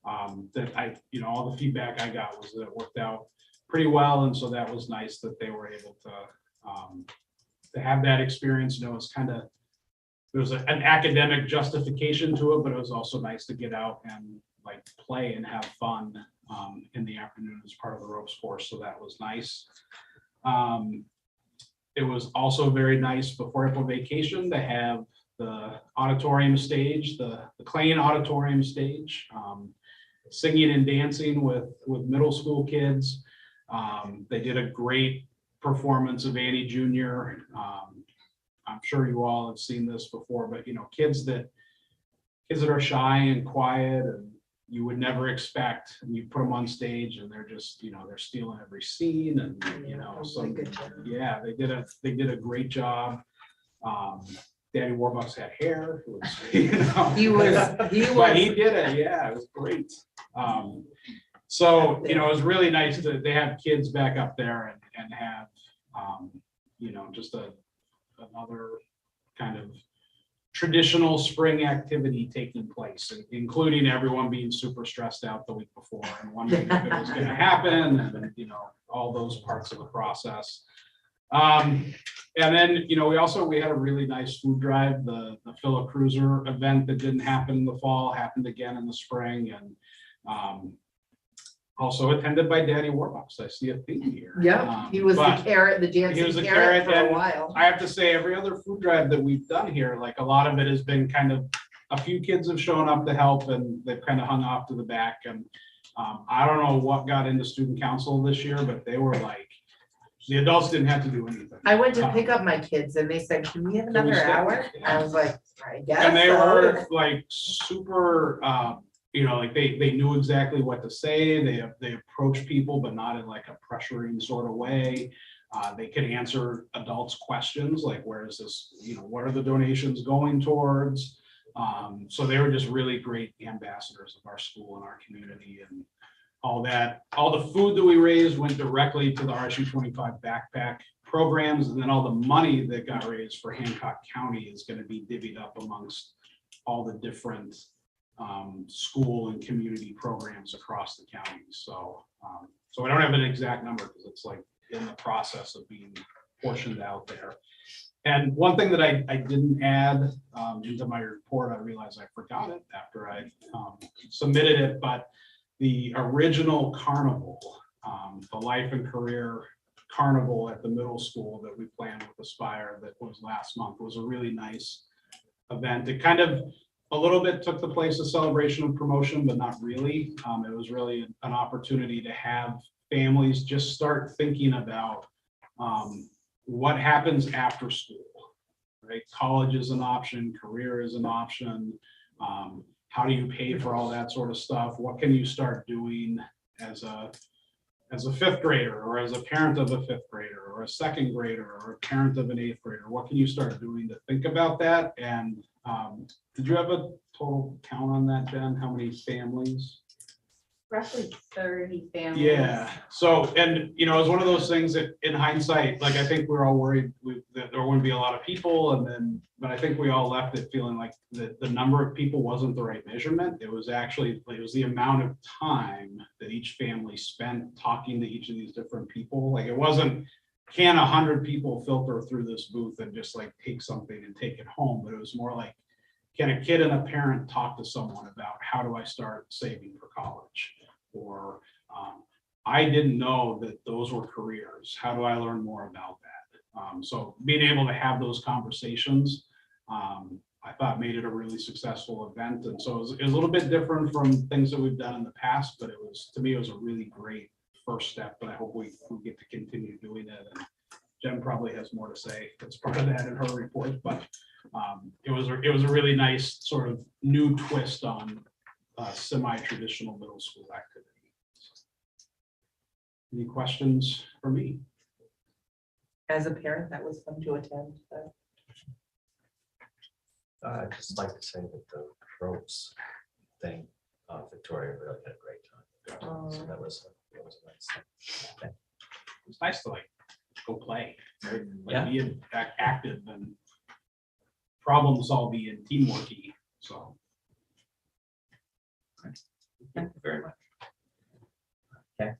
All the feedback I got was that it worked out pretty well. And so that was nice that they were able to have that experience. It's kind of, there was an academic justification to it, but it was also nice to get out and like play and have fun in the afternoon as part of the ropes course. So that was nice. It was also very nice before April vacation to have the auditorium stage, the Klein auditorium stage, singing and dancing with middle school kids. They did a great performance of Annie Jr. I'm sure you all have seen this before, but kids that are shy and quiet and you would never expect, and you put them on stage and they're just, they're stealing every scene, and they did a great job. Daddy Warbucks had hair. He was. But he did it. Yeah, it was great. So it was really nice that they have kids back up there and have just another kind of traditional spring activity taking place, including everyone being super stressed out the week before and wondering if it was going to happen, and all those parts of the process. And then, we had a really nice food drive. The Philip Cruiser event that didn't happen in the fall happened again in the spring. And also attended by Danny Warbucks. I see a theme here. Yeah, he was the But carrot, the he was dancing a carrot carrot for a and while. I have to say, every other food drive that we've done here, like a lot of it has been kind of, a few kids have shown up to help and they've kind of hung off to the back. And I don't know what got into student council this year, but they were like, the adults didn't have to do anything. I went to pick up my kids and they said, can we have Can we another stay? hour? Yeah. I was like, I guess. And they so." were like super, like they knew exactly what to say. They approached people, but not in like a pressuring sort of way. They could answer adults' questions like, where is this, what are the donations going towards? So they were just really great ambassadors of our school and our community and all that. All the food that we raised went directly to the RSU 25 backpack programs, and then all the money that got raised for Hancock County is going to be divvied up amongst all the different school and community programs across the county. So I don't have an exact number because it's like in the process of being portioned out there. And one thing that I didn't add into my report, I realized I forgot it after I submitted it, but the original carnival, the life and career carnival at the middle school that we planned with Aspire that was last month was a really nice event. It kind of a little bit took the place of celebration and promotion, but not really. It was really an opportunity to have families just start thinking about what happens after school, right? College is an option, career is an option. How do you pay for all that sort of stuff? What can you start doing as a fifth grader or as a parent of a fifth grader or a second grader or a parent of an eighth grader? What can you start doing to think about that? And did you have a total count on that, Jen? How many families? Roughly 30 families. Yeah, so, and, it was one of those things that in hindsight, like, I think we're all worried that there wouldn't be a lot of people but I think we all left it feeling like the number of people wasn't the right measurement. It was the amount of time that each family spent talking to each of these different people. Like, it wasn't, can 100 people filter through this booth and just like take something and take it home? But it was more like, can a kid and a parent talk to someone about how do I start saving for college? Or I didn't know that those were careers. How do I learn more about that? So being able to have those conversations, I thought made it a really successful event. And so it was a little bit different from things that we've done in the past, but to me, it was a really great first step. But I hope we get to continue doing it. And Jen probably has more to say as part of that in her report, but it was a really nice sort of new twist on semi-traditional middle school activity. Any questions for me? As a parent, that was fun to attend. So. I'd just like to say that the ropes thing, Victoria really had a great time. So that was a nice thing. It's nice to like go play, right? Like, Yeah. be active and problem solving and teamworky. So. Thank you very much. Okay.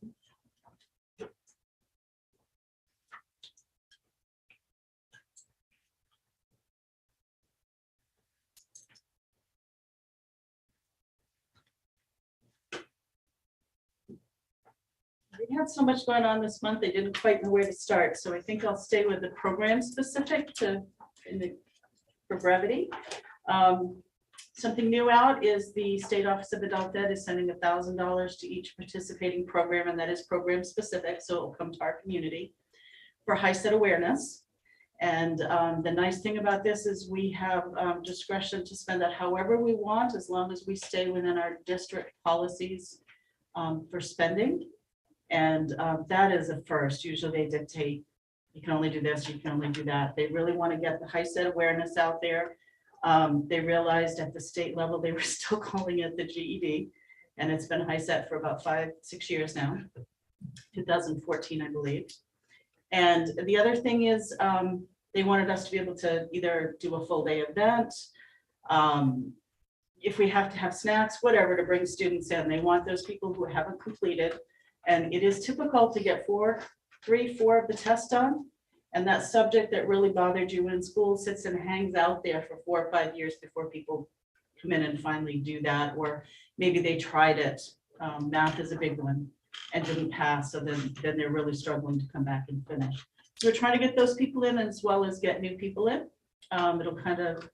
We had so much going on this month, they didn't quite know where to start, so I think I'll stay with the program specific for brevity. Something new out is the State Office of Adult Ed is sending $1,000 to each participating program, and that is program specific, so it will come to our community for HiSET awareness. And the nice thing about this is we have discretion to spend that however we want, as long as we stay within our district policies for spending. And that is a first. Usually they dictate, you can only do this, you can only do that. They really want to get the HiSET awareness out there. They realized at the state level, they were still calling it the GED. And it's been HiSET for about 5-6 years now, 2014, I believe. And the other thing is they wanted us to be able to either do a full day event, if we have to have snacks, whatever, to bring students in. They want those people who haven't completed. And it is typical to get 3, 4 of the tests done. And that subject that really bothered you in school sits and hangs out there for 4 or 5 years before people come in and finally do that. Or maybe they tried it. Math is a big one. and didn't pass, so then they're really struggling to come back and finish. So we're trying to get those people in as well as get new people in. It'll kind of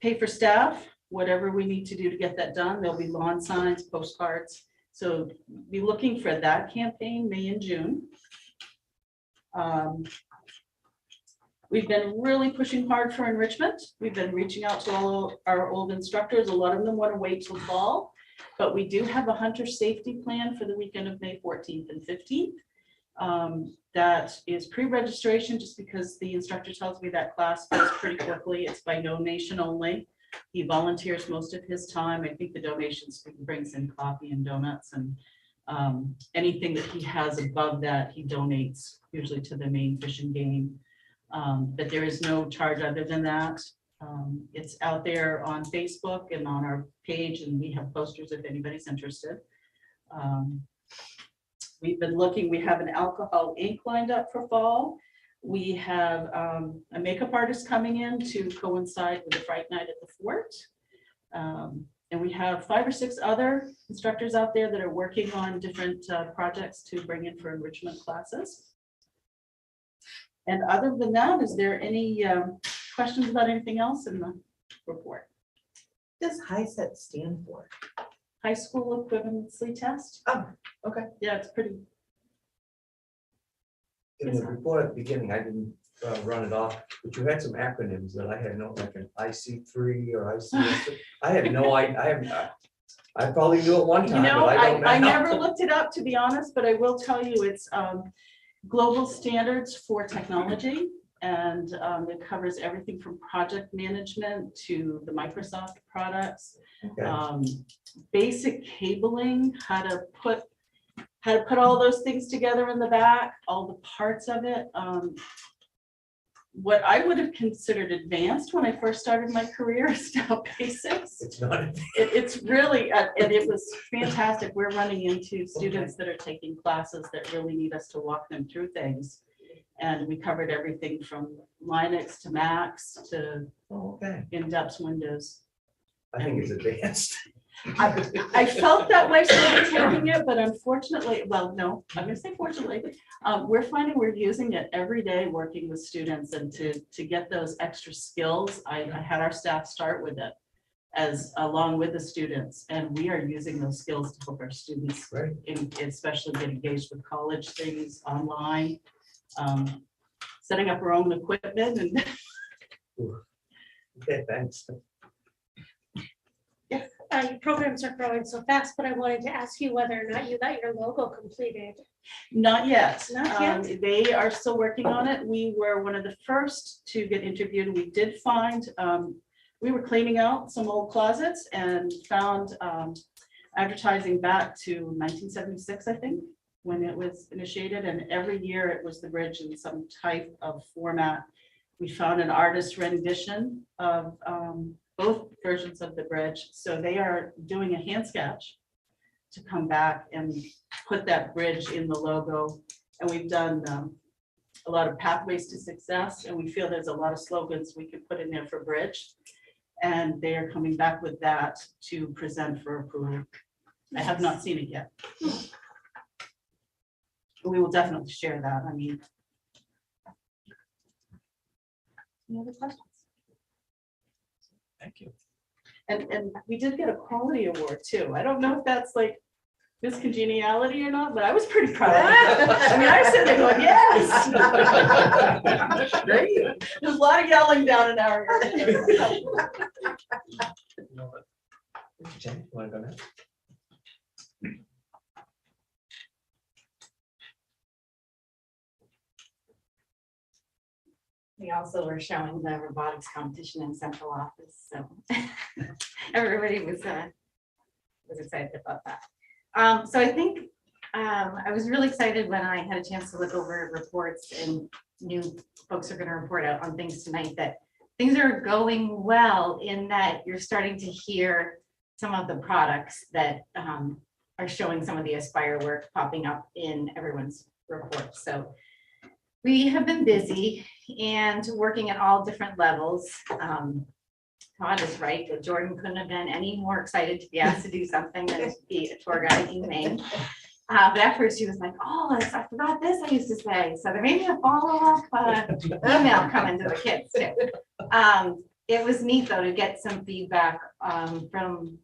pay for staff, whatever we need to do to get that done. There'll be lawn signs, postcards. So be looking for that campaign, May and June. We've been really pushing hard for enrichment. We've been reaching out to all our old instructors. A lot of them want to wait till fall, but we do have a hunter safety plan for the weekend of May 14th and 15th. That is pre-registration, just because the instructor tells me that class goes pretty quickly. It's by donation only. He volunteers most of his time. I think the donations brings in coffee and donuts, and anything that he has above that, he donates usually to the main Fish and Game. But there is no charge other than that. It's out there on Facebook and on our page, and we have posters if anybody's interested. We've been looking, we have an alcohol ink lined up for fall. We have a makeup artist coming in to coincide with the Fright Night at the Fort. And we have 5 or 6 other instructors out there that are working on different projects to bring in for enrichment classes. And other than that, is there any questions about anything else in the report? What does HiSET stand for? High school equivalency test? Oh, okay. Yeah, it's pretty. In the report at the beginning, I didn't run it off, but you had some acronyms that I had no, like an IC3 or ICS. I had no, I probably knew it one You time, know, but I don't I now. never looked it up, to be honest, but I will tell you, it's global standards for technology. And it covers everything from project management to the Microsoft products. Okay. Basic cabling, how to put all those things together in the back, all the parts of it. What I would have considered advanced when I first started my career is now basics. It's not. It's really, and it was fantastic. We're running into students that are taking classes that really need us to walk them through things. And we covered everything from Linux to Macs to Okay. in-depth Windows. I think it's advanced. I felt that way started taking it, but unfortunately, well, no, I'm gonna say fortunately, we're finding we're using it every day working with students, and to get those extra skills, I had our staff start with it as along with the students, and we are using those skills to help our students, Right. especially get engaged with college things online, setting up our own equipment and Okay, thanks. Your programs are growing so fast, but I wanted to ask you whether or not you got your logo completed. Not yet. Not yet? They are still working on it. We were one of the first to get interviewed. We did find, we were cleaning out some old closets and found advertising back to 1976, I think, when it was initiated. And every year it was the bridge in some type of format. We found an artist rendition of both versions of the bridge. So they are doing a hand sketch to come back and put that bridge in the logo. And we've done a lot of pathways to success, and we feel there's a lot of slogans we could put in there for bridge. And they are coming back with that to present for approval. I have not seen it yet. We will definitely share that. I mean. Any other questions? Thank you. And we did get a quality award too. I don't know if that's like Miss Congeniality or not, but I was pretty proud of it. I mean, I was sitting there going, yes. Great. There's a lot of yelling down in our area. Jen, you wanna go next? We also were showing the robotics competition in central office, so everybody was excited about that. So I think I was really excited when I had a chance to look over reports, and new folks are going to report out on things tonight, that things are going well, in that you're starting to hear some of the products that are showing some of the Aspire work popping up in everyone's report. So we have been busy and working at all different levels. Todd is right, that Jordan couldn't have been any more excited to be asked to do something than to be a tour guide in Maine. But afterwards, she was like, oh, I forgot this I used to say. So there may be a follow-up email coming to the kids too. It was neat though to get some feedback from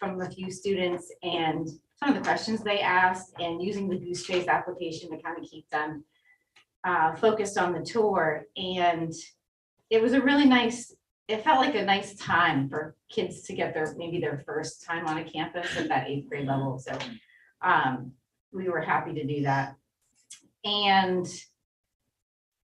a few students and some of the questions they asked, and using the Goose Chase application to kind of keep them focused on the tour. And it was a really nice, it felt like a nice time for kids to get maybe their first time on a campus at that 8th grade level. So we were happy to do that. And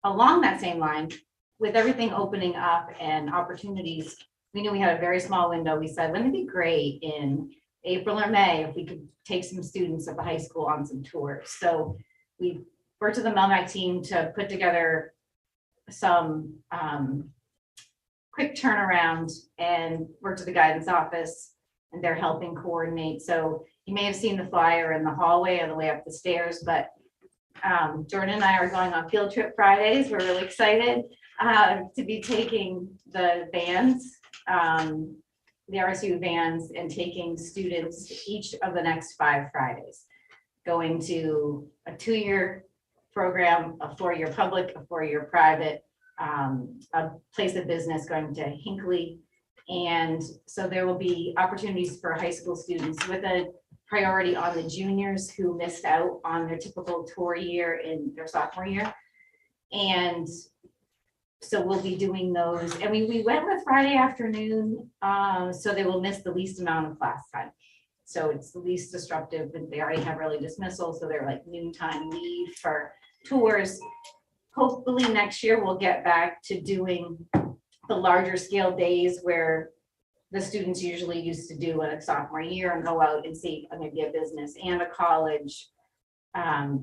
along that same line, with everything opening up and opportunities, we knew we had a very small window. We said, wouldn't it be great in April or May if we could take some students at the high school on some tours? So we worked with the Melmac team to put together some quick turnaround and worked with the guidance office, and they're helping coordinate. So you may have seen the flyer in the hallway on the way up the stairs, but Jordan and I are going on field trip Fridays. We're really excited to be taking the vans, the RSU vans, and taking students each of the next 5 Fridays, going to a 2-year program, a 4-year public, a 4-year private, a place of business, going to Hinckley. And so there will be opportunities for high school students with a priority on the juniors who missed out on their typical tour year in their sophomore year. And so we'll be doing those. And we went with Friday afternoon, so they will miss the least amount of class time. So it's the least disruptive, and they already have early dismissal, so they're like noontime leave for tours. Hopefully next year we'll get back to doing the larger scale days where the students usually used to do in a sophomore year and go out and see maybe a business and a college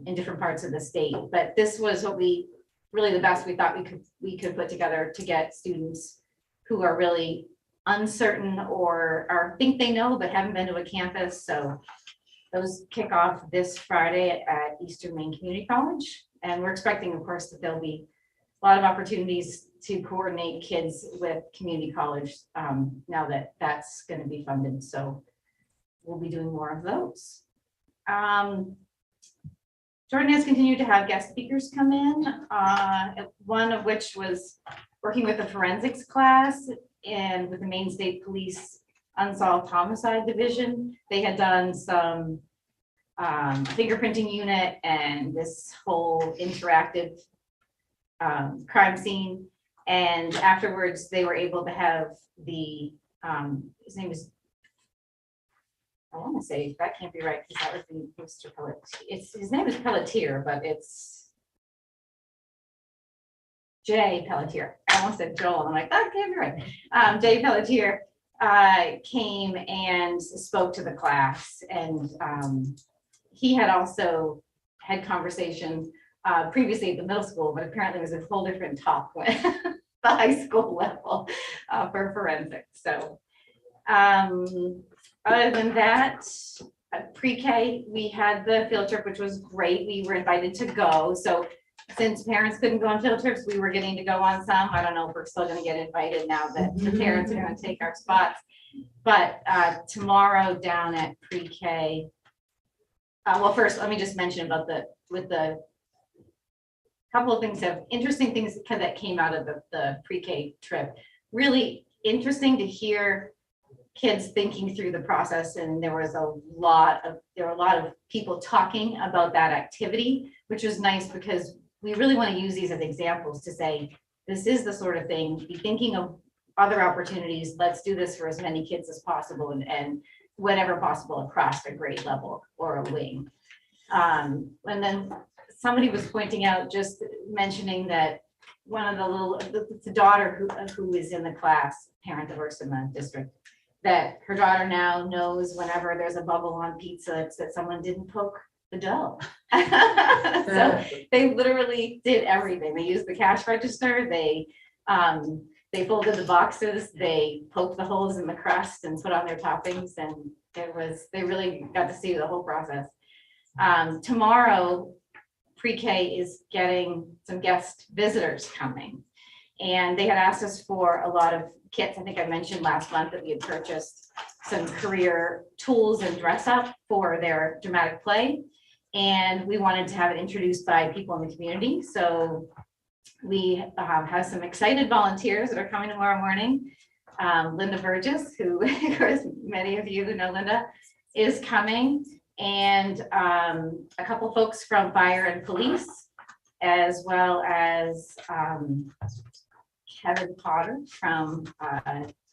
in different parts of the state. But this was what really the best we thought we could put together to get students who are really uncertain or think they know but haven't been to a campus. So those kick off this Friday at Eastern Maine Community College. And we're expecting, of course, that there'll be a lot of opportunities to coordinate kids with community college now that that's going to be funded. So we'll be doing more of those. Jordan has continued to have guest speakers come in, one of which was working with the forensics class and with the Maine State Police Unsolved Homicide Division. They had done some fingerprinting unit and this whole interactive crime scene. And afterwards, they were able to have the, his name is, I want to say, that can't be right, because that was the Mr. Pelletier. His name is Pelletier, but it's Jay Pelletier. I almost said Joel, and I'm like, that can't be right. Jay Pelletier came and spoke to the class, and he had also had conversations previously at the middle school, but apparently it was a whole different talk with the high school level for forensics. So other than that, pre-K, we had the field trip, which was great. We were invited to go. So since parents couldn't go on field trips, we were getting to go on some. I don't know if we're still going to get invited now that the parents are going to take our spots. But tomorrow down at pre-K, well, first, let me just mention about the couple of things, interesting things that came out of the pre-K trip. Really interesting to hear kids thinking through the process, and there were a lot of people talking about that activity, which was nice because we really want to use these as examples to say, this is the sort of thing, be thinking of other opportunities, let's do this for as many kids as possible, and whatever possible across a grade level or a wing. And then somebody was pointing out, just mentioning that one of the daughter who is in the class, parent that works in the district, that her daughter now knows whenever there's a bubble on pizza, it's that someone didn't poke the dough. So they literally did everything. They used the cash register. They folded the boxes. They poked the holes in the crust and put on their toppings. And they really got to see the whole process. Tomorrow, pre-K is getting some guest visitors coming. And they had asked us for a lot of kits. I think I mentioned last month that we had purchased some career tools and dress up for their dramatic play. And we wanted to have it introduced by people in the community. So we have some excited volunteers that are coming tomorrow morning. Linda Burgess, who, of course, many of you who know Linda, is coming. And a couple folks from fire and police, as well as Kevin Potter from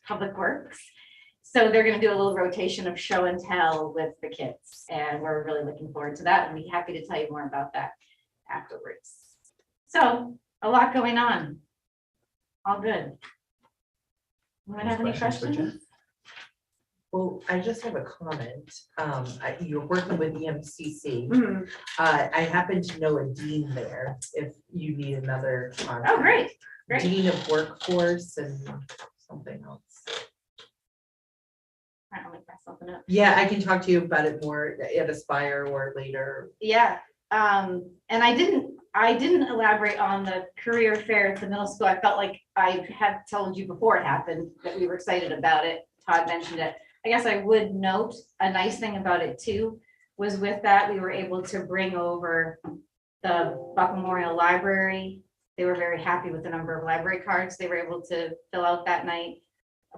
Public Works. So they're going to do a little rotation of show and tell with the kids. And we're really looking forward to that. And be happy to tell you more about that afterwards. So a lot going on. All good. Anyone have any Questions for Jen? questions? Well, I just have a comment. You're working with the MCC. Mhm. I happen to know a dean there, if you need another. Oh, great, great. Dean of Workforce and something else. All right, I'll make myself a note. Yeah, I can talk to you about it more at Aspire or later. Yeah, and I didn't elaborate on the career fair at the middle school. I felt like I had told you before it happened that we were excited about it. Todd mentioned it. I guess I would note a nice thing about it too, was with that, we were able to bring over the Buck Memorial Library. They were very happy with the number of library cards they were able to fill out that night,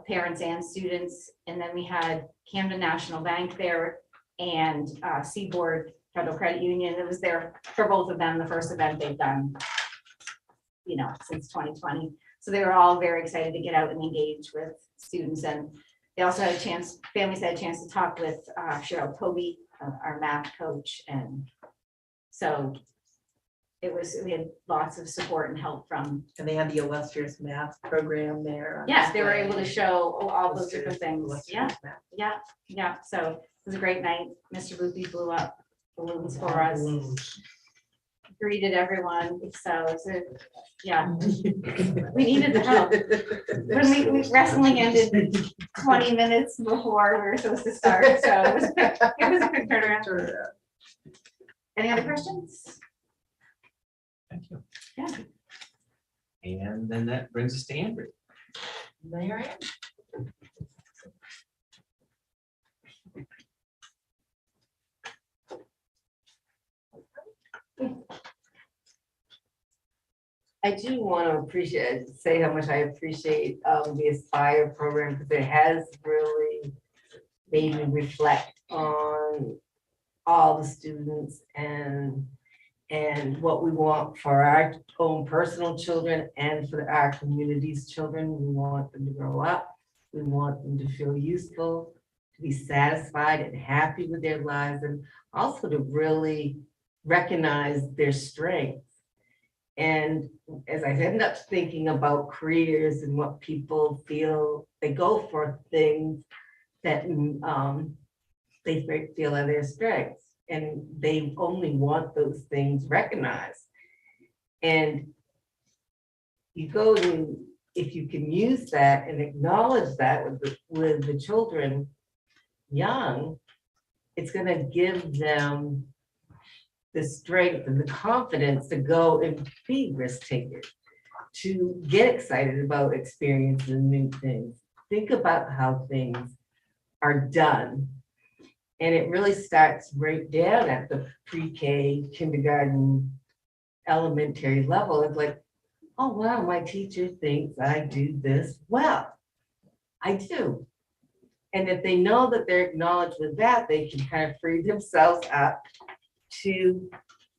parents and students. And then we had Camden National Bank there and Seaboard Federal Credit Union. It was there for both of them, the first event they've done, since 2020. So they were all very excited to get out and engage with students. And they also had a chance, families had a chance to talk with Cheryl Toby, our math coach. And so we had lots of support and help from. And they had the illustrious math program there. on Yeah, they were display. able to show all those Illustrious- different things. illustrious Yeah, math. yeah. So it was a great night. Mr. Boothby blew up balloons for us, Balloons. greeted everyone. So it's we needed the help. When we wrestling ended 20 minutes before we were supposed to start. So it was a quick turnaround. Any other questions? Thank you. Yeah. And then that brings us to Andrew. There I am. I do want to say how much I appreciate the Aspire program, because it has really made me reflect on all the students and what we want for our own personal children and for our community's children. We want them to grow up. We want them to feel useful, to be satisfied and happy with their lives, and also to really recognize their strengths. And as I end up thinking about careers and what people feel, they go for things that they feel are their strengths, and they only want those things recognized. And you go to, if you can use that and acknowledge that with the children young, it's going to give them the strength and the confidence to go and be risk takers, to get excited about experiencing new things. Think about how things are done. And it really starts right down at the pre-K, kindergarten, elementary level. It's like, oh, wow, my teacher thinks I do this well. I do. And if they know that they're acknowledged with that, they can kind of free themselves up to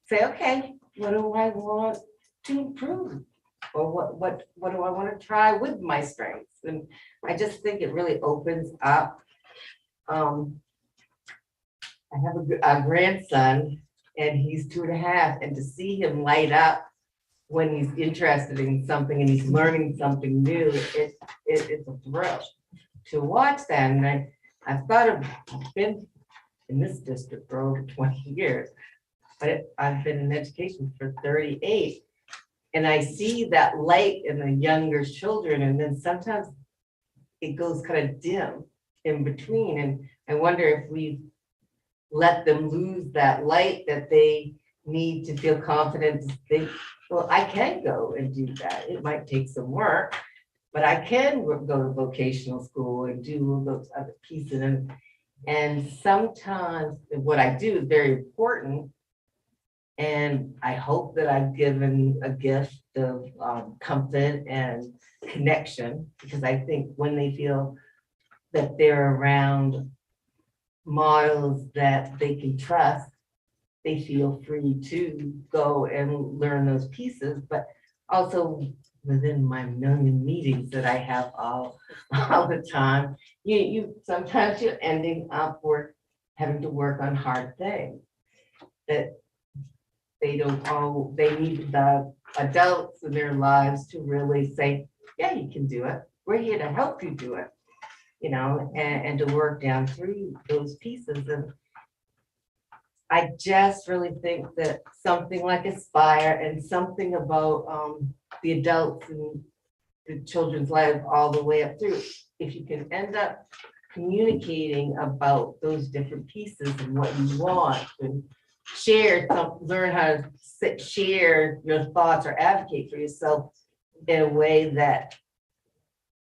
say, okay, what do I want to improve? Or what do I want to try with my strengths? And I just think it really opens up. I have a grandson, and he's 2.5, and to see him light up when he's interested in something and he's learning something new, it's a thrill to watch that. And I've been in this district for over 20 years, but I've been in education for 38. And I see that light in the younger children, and then sometimes it goes kind of dim in between. And I wonder if we let them lose that light that they need to feel confident to think, well, I can go and do that. It might take some work, but I can go to vocational school and do those other pieces. And sometimes what I do is very important, And I hope that I've given a gift of comfort and connection, because I think when they feel that they're around models that they can trust, they feel free to go and learn those pieces, but also within my million meetings that I have all the time, you sometimes you're ending up having to work on hard things that they need the adults in their lives to really say, yeah, you can do it. We're here to help you do it, and to work down through those pieces. And I just really think that something like Aspire and something about the adults and the children's life all the way up through, if you can end up communicating about those different pieces and what you want and learn how to share your thoughts or advocate for yourself in a way that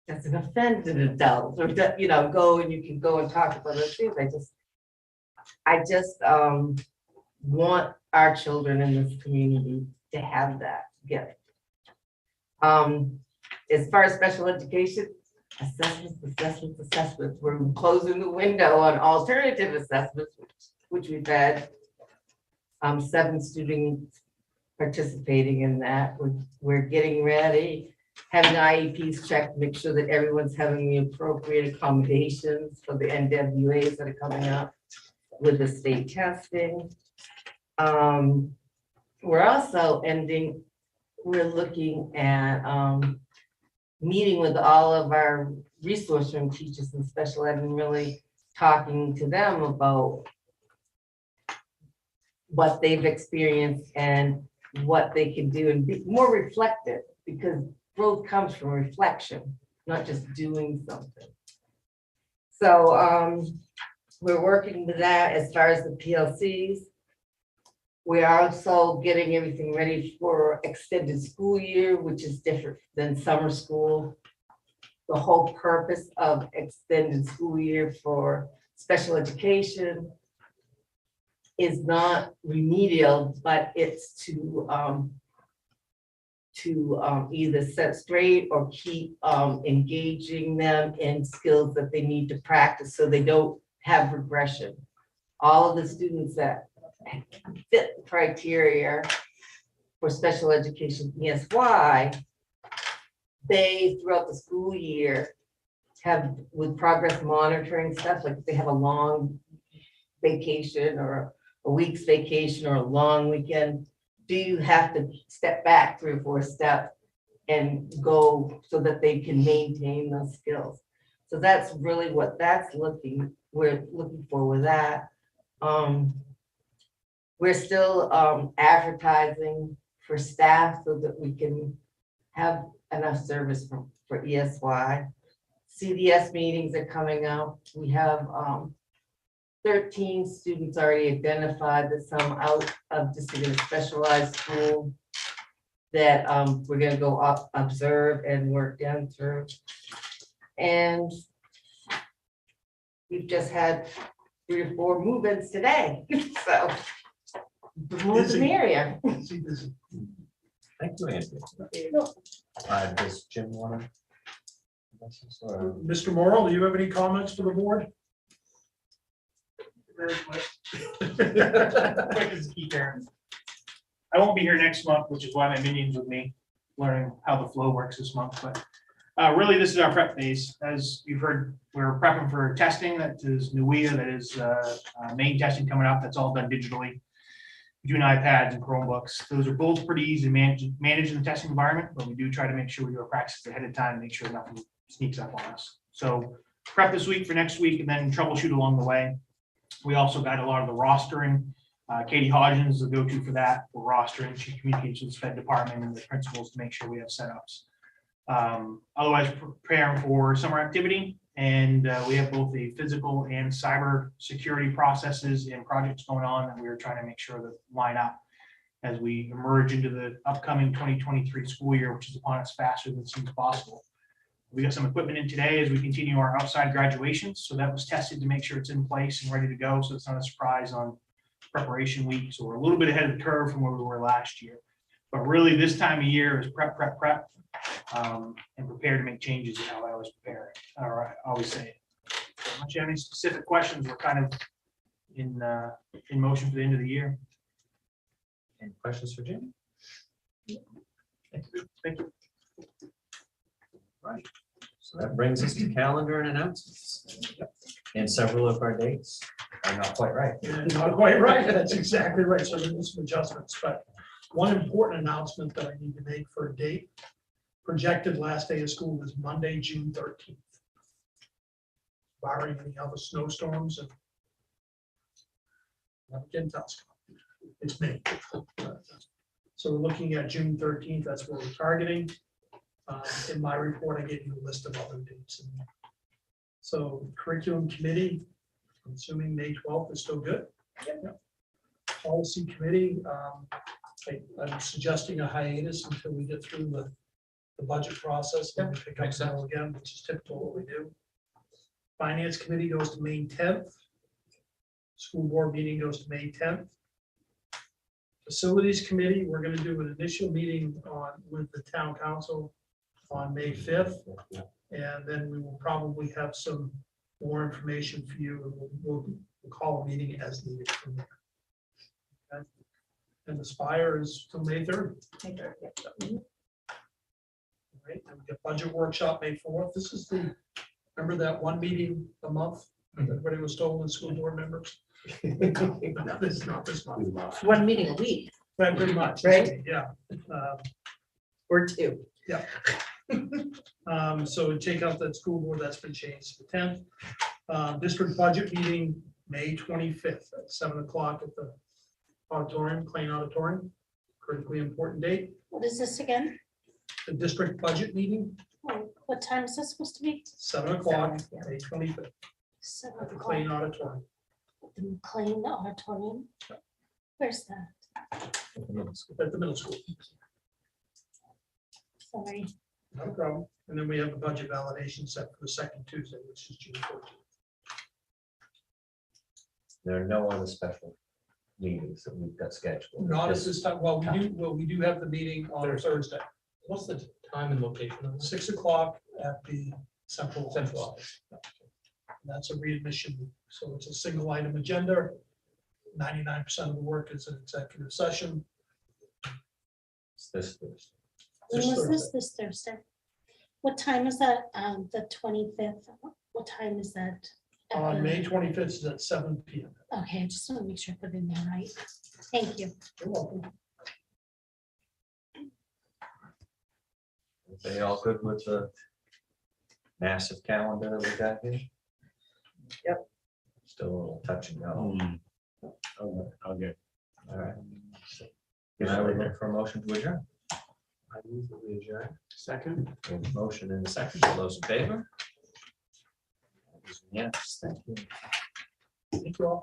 doesn't offend an adult, or go and you can go and talk about those things. I just want our children in this community to have that gift. As far as special education, assessments, we're closing the window on alternative assessments, which we've had 7 students participating in that. We're getting ready, having IEPs checked, make sure that everyone's having the appropriate accommodations for the NWAs that are coming up with the state testing. We're also we're looking at meeting with all of our resource room teachers and special ed and really talking to them about what they've experienced and what they can do and be more reflective, because growth comes from reflection, not just doing something. So we're working with that as far as the PLCs. We are also getting everything ready for extended school year, which is different than summer school. The whole purpose of extended school year for special education is not remedial, but it's to either set straight or keep engaging them in skills that they need to practice so they don't have regression. All of the students that fit the criteria for special education ESY, they throughout the school year have, with progress monitoring stuff, like if they have a long vacation or a week's vacation or a long weekend, do you have to step back 3 or 4 steps and go so that they can maintain those skills? So that's really what we're looking for with that. We're still advertising for staff so that we can have enough service for ESY. CDS meetings are coming up. We have 13 students already identified, that some out of just a specialized school that we're gonna go up, observe and work down through. And we've just had 3 or 4 move-ins today, so the more the merrier. Thank you, Anthony. Does Jim want to? Mr. Morrell, do you have any comments for the board? Very quick. Quick as a key term. I won't be here next month, which is why my minions with me, learning how the flow works this month, but really this is our prep phase. As you've heard, we're prepping for testing. That is NUIA, that is main testing coming up. That's all done digitally. Doing iPads and Chromebooks. Those are both pretty easy to manage in the testing environment, but we do try to make sure we do our practices ahead of time, make sure nothing sneaks up on us. So prep this week for next week and then troubleshoot along the way. We also got a lot of the rostering. Katie Hodgins is the go-to for that, for rostering. She communicates with the Fed department and the principals to make sure we have setups. Otherwise, preparing for summer activity. And we have both the physical and cyber security processes and projects going on, and we are trying to make sure that line up as we emerge into the upcoming 2023 school year, which is upon us faster than it seems possible. We got some equipment in today as we continue our outside graduations. So that was tested to make sure it's in place and ready to go. So it's not a surprise on preparation week, so we're a little bit ahead of the curve from where we were last year. But really, this time of year is prep, and prepare to make changes, how I always prepare, or I always say it. So unless you have any specific questions, we're kind of in motion for the end of the year. Any questions for Jim? Thank you. Right. So that brings us to calendar and announcements. And several of our dates are not quite right. Yeah, not quite right. That's exactly right. So there is some adjustments, but one important announcement that I need to make for a date. Projected last day of school is Monday, June 13th. Barring any other snowstorms and. Again, it's May. So we're looking at June 13th. That's what we're targeting. In my report, I gave you a list of other dates. So curriculum committee, I'm assuming May 12th is still good. Policy committee, I'm suggesting a hiatus until we get through the budget process. And we pick up now again, which is typical what we do. Finance committee goes to May 10th. School board meeting goes to May 10th. Facilities committee, we're going to do an initial meeting with the town council on May 5th. And then we will probably have some more information for you. And we'll call a meeting as needed from there. Okay. And the Spire is till May 3rd. All right, and we get budget workshop May 4th. This is remember that one meeting a month? that Everybody was told in school board members. No, this is not this month. One meeting a week, Right, pretty much. Right. Yeah. or two. Yeah. So take out that school board, that's been changed to the 10th. District budget meeting, May 25th at 7 o'clock at the auditorium, Plain Auditorium. Critically important date. What is this again? The district budget meeting, Oh, what time is this supposed to be? 7 o'clock, May 25th 7 at the o'clock. Plain Auditorium. The McLean Auditorium. Where's that? At the middle school. Sorry. No problem. And then we have a budget validation set for the second Tuesday, which is June 14th. There are no other special meetings that we've got scheduled. Not at this time. Well, we do have the meeting on Thursday. What's the time and location of this? 6 o'clock at the central office. That's a readmission, so it's a single item agenda. 99% of the work is an executive session. It's this Thursday. When This was this? Thursday. This Thursday? What time is that? The 25th? What time is that? at On the- May 25th is at 7 p.m. Okay, I just want to make sure I put it in there right. Thank you. You're welcome. Are they all good with the massive calendar that we got here? Yep. Still a little touch and go. Okay. All right. Can I look for a motion to adjourn? I move that we adjourn. Second. We have a motion in a second. All those in favor? Yes, thank you. Thank you all.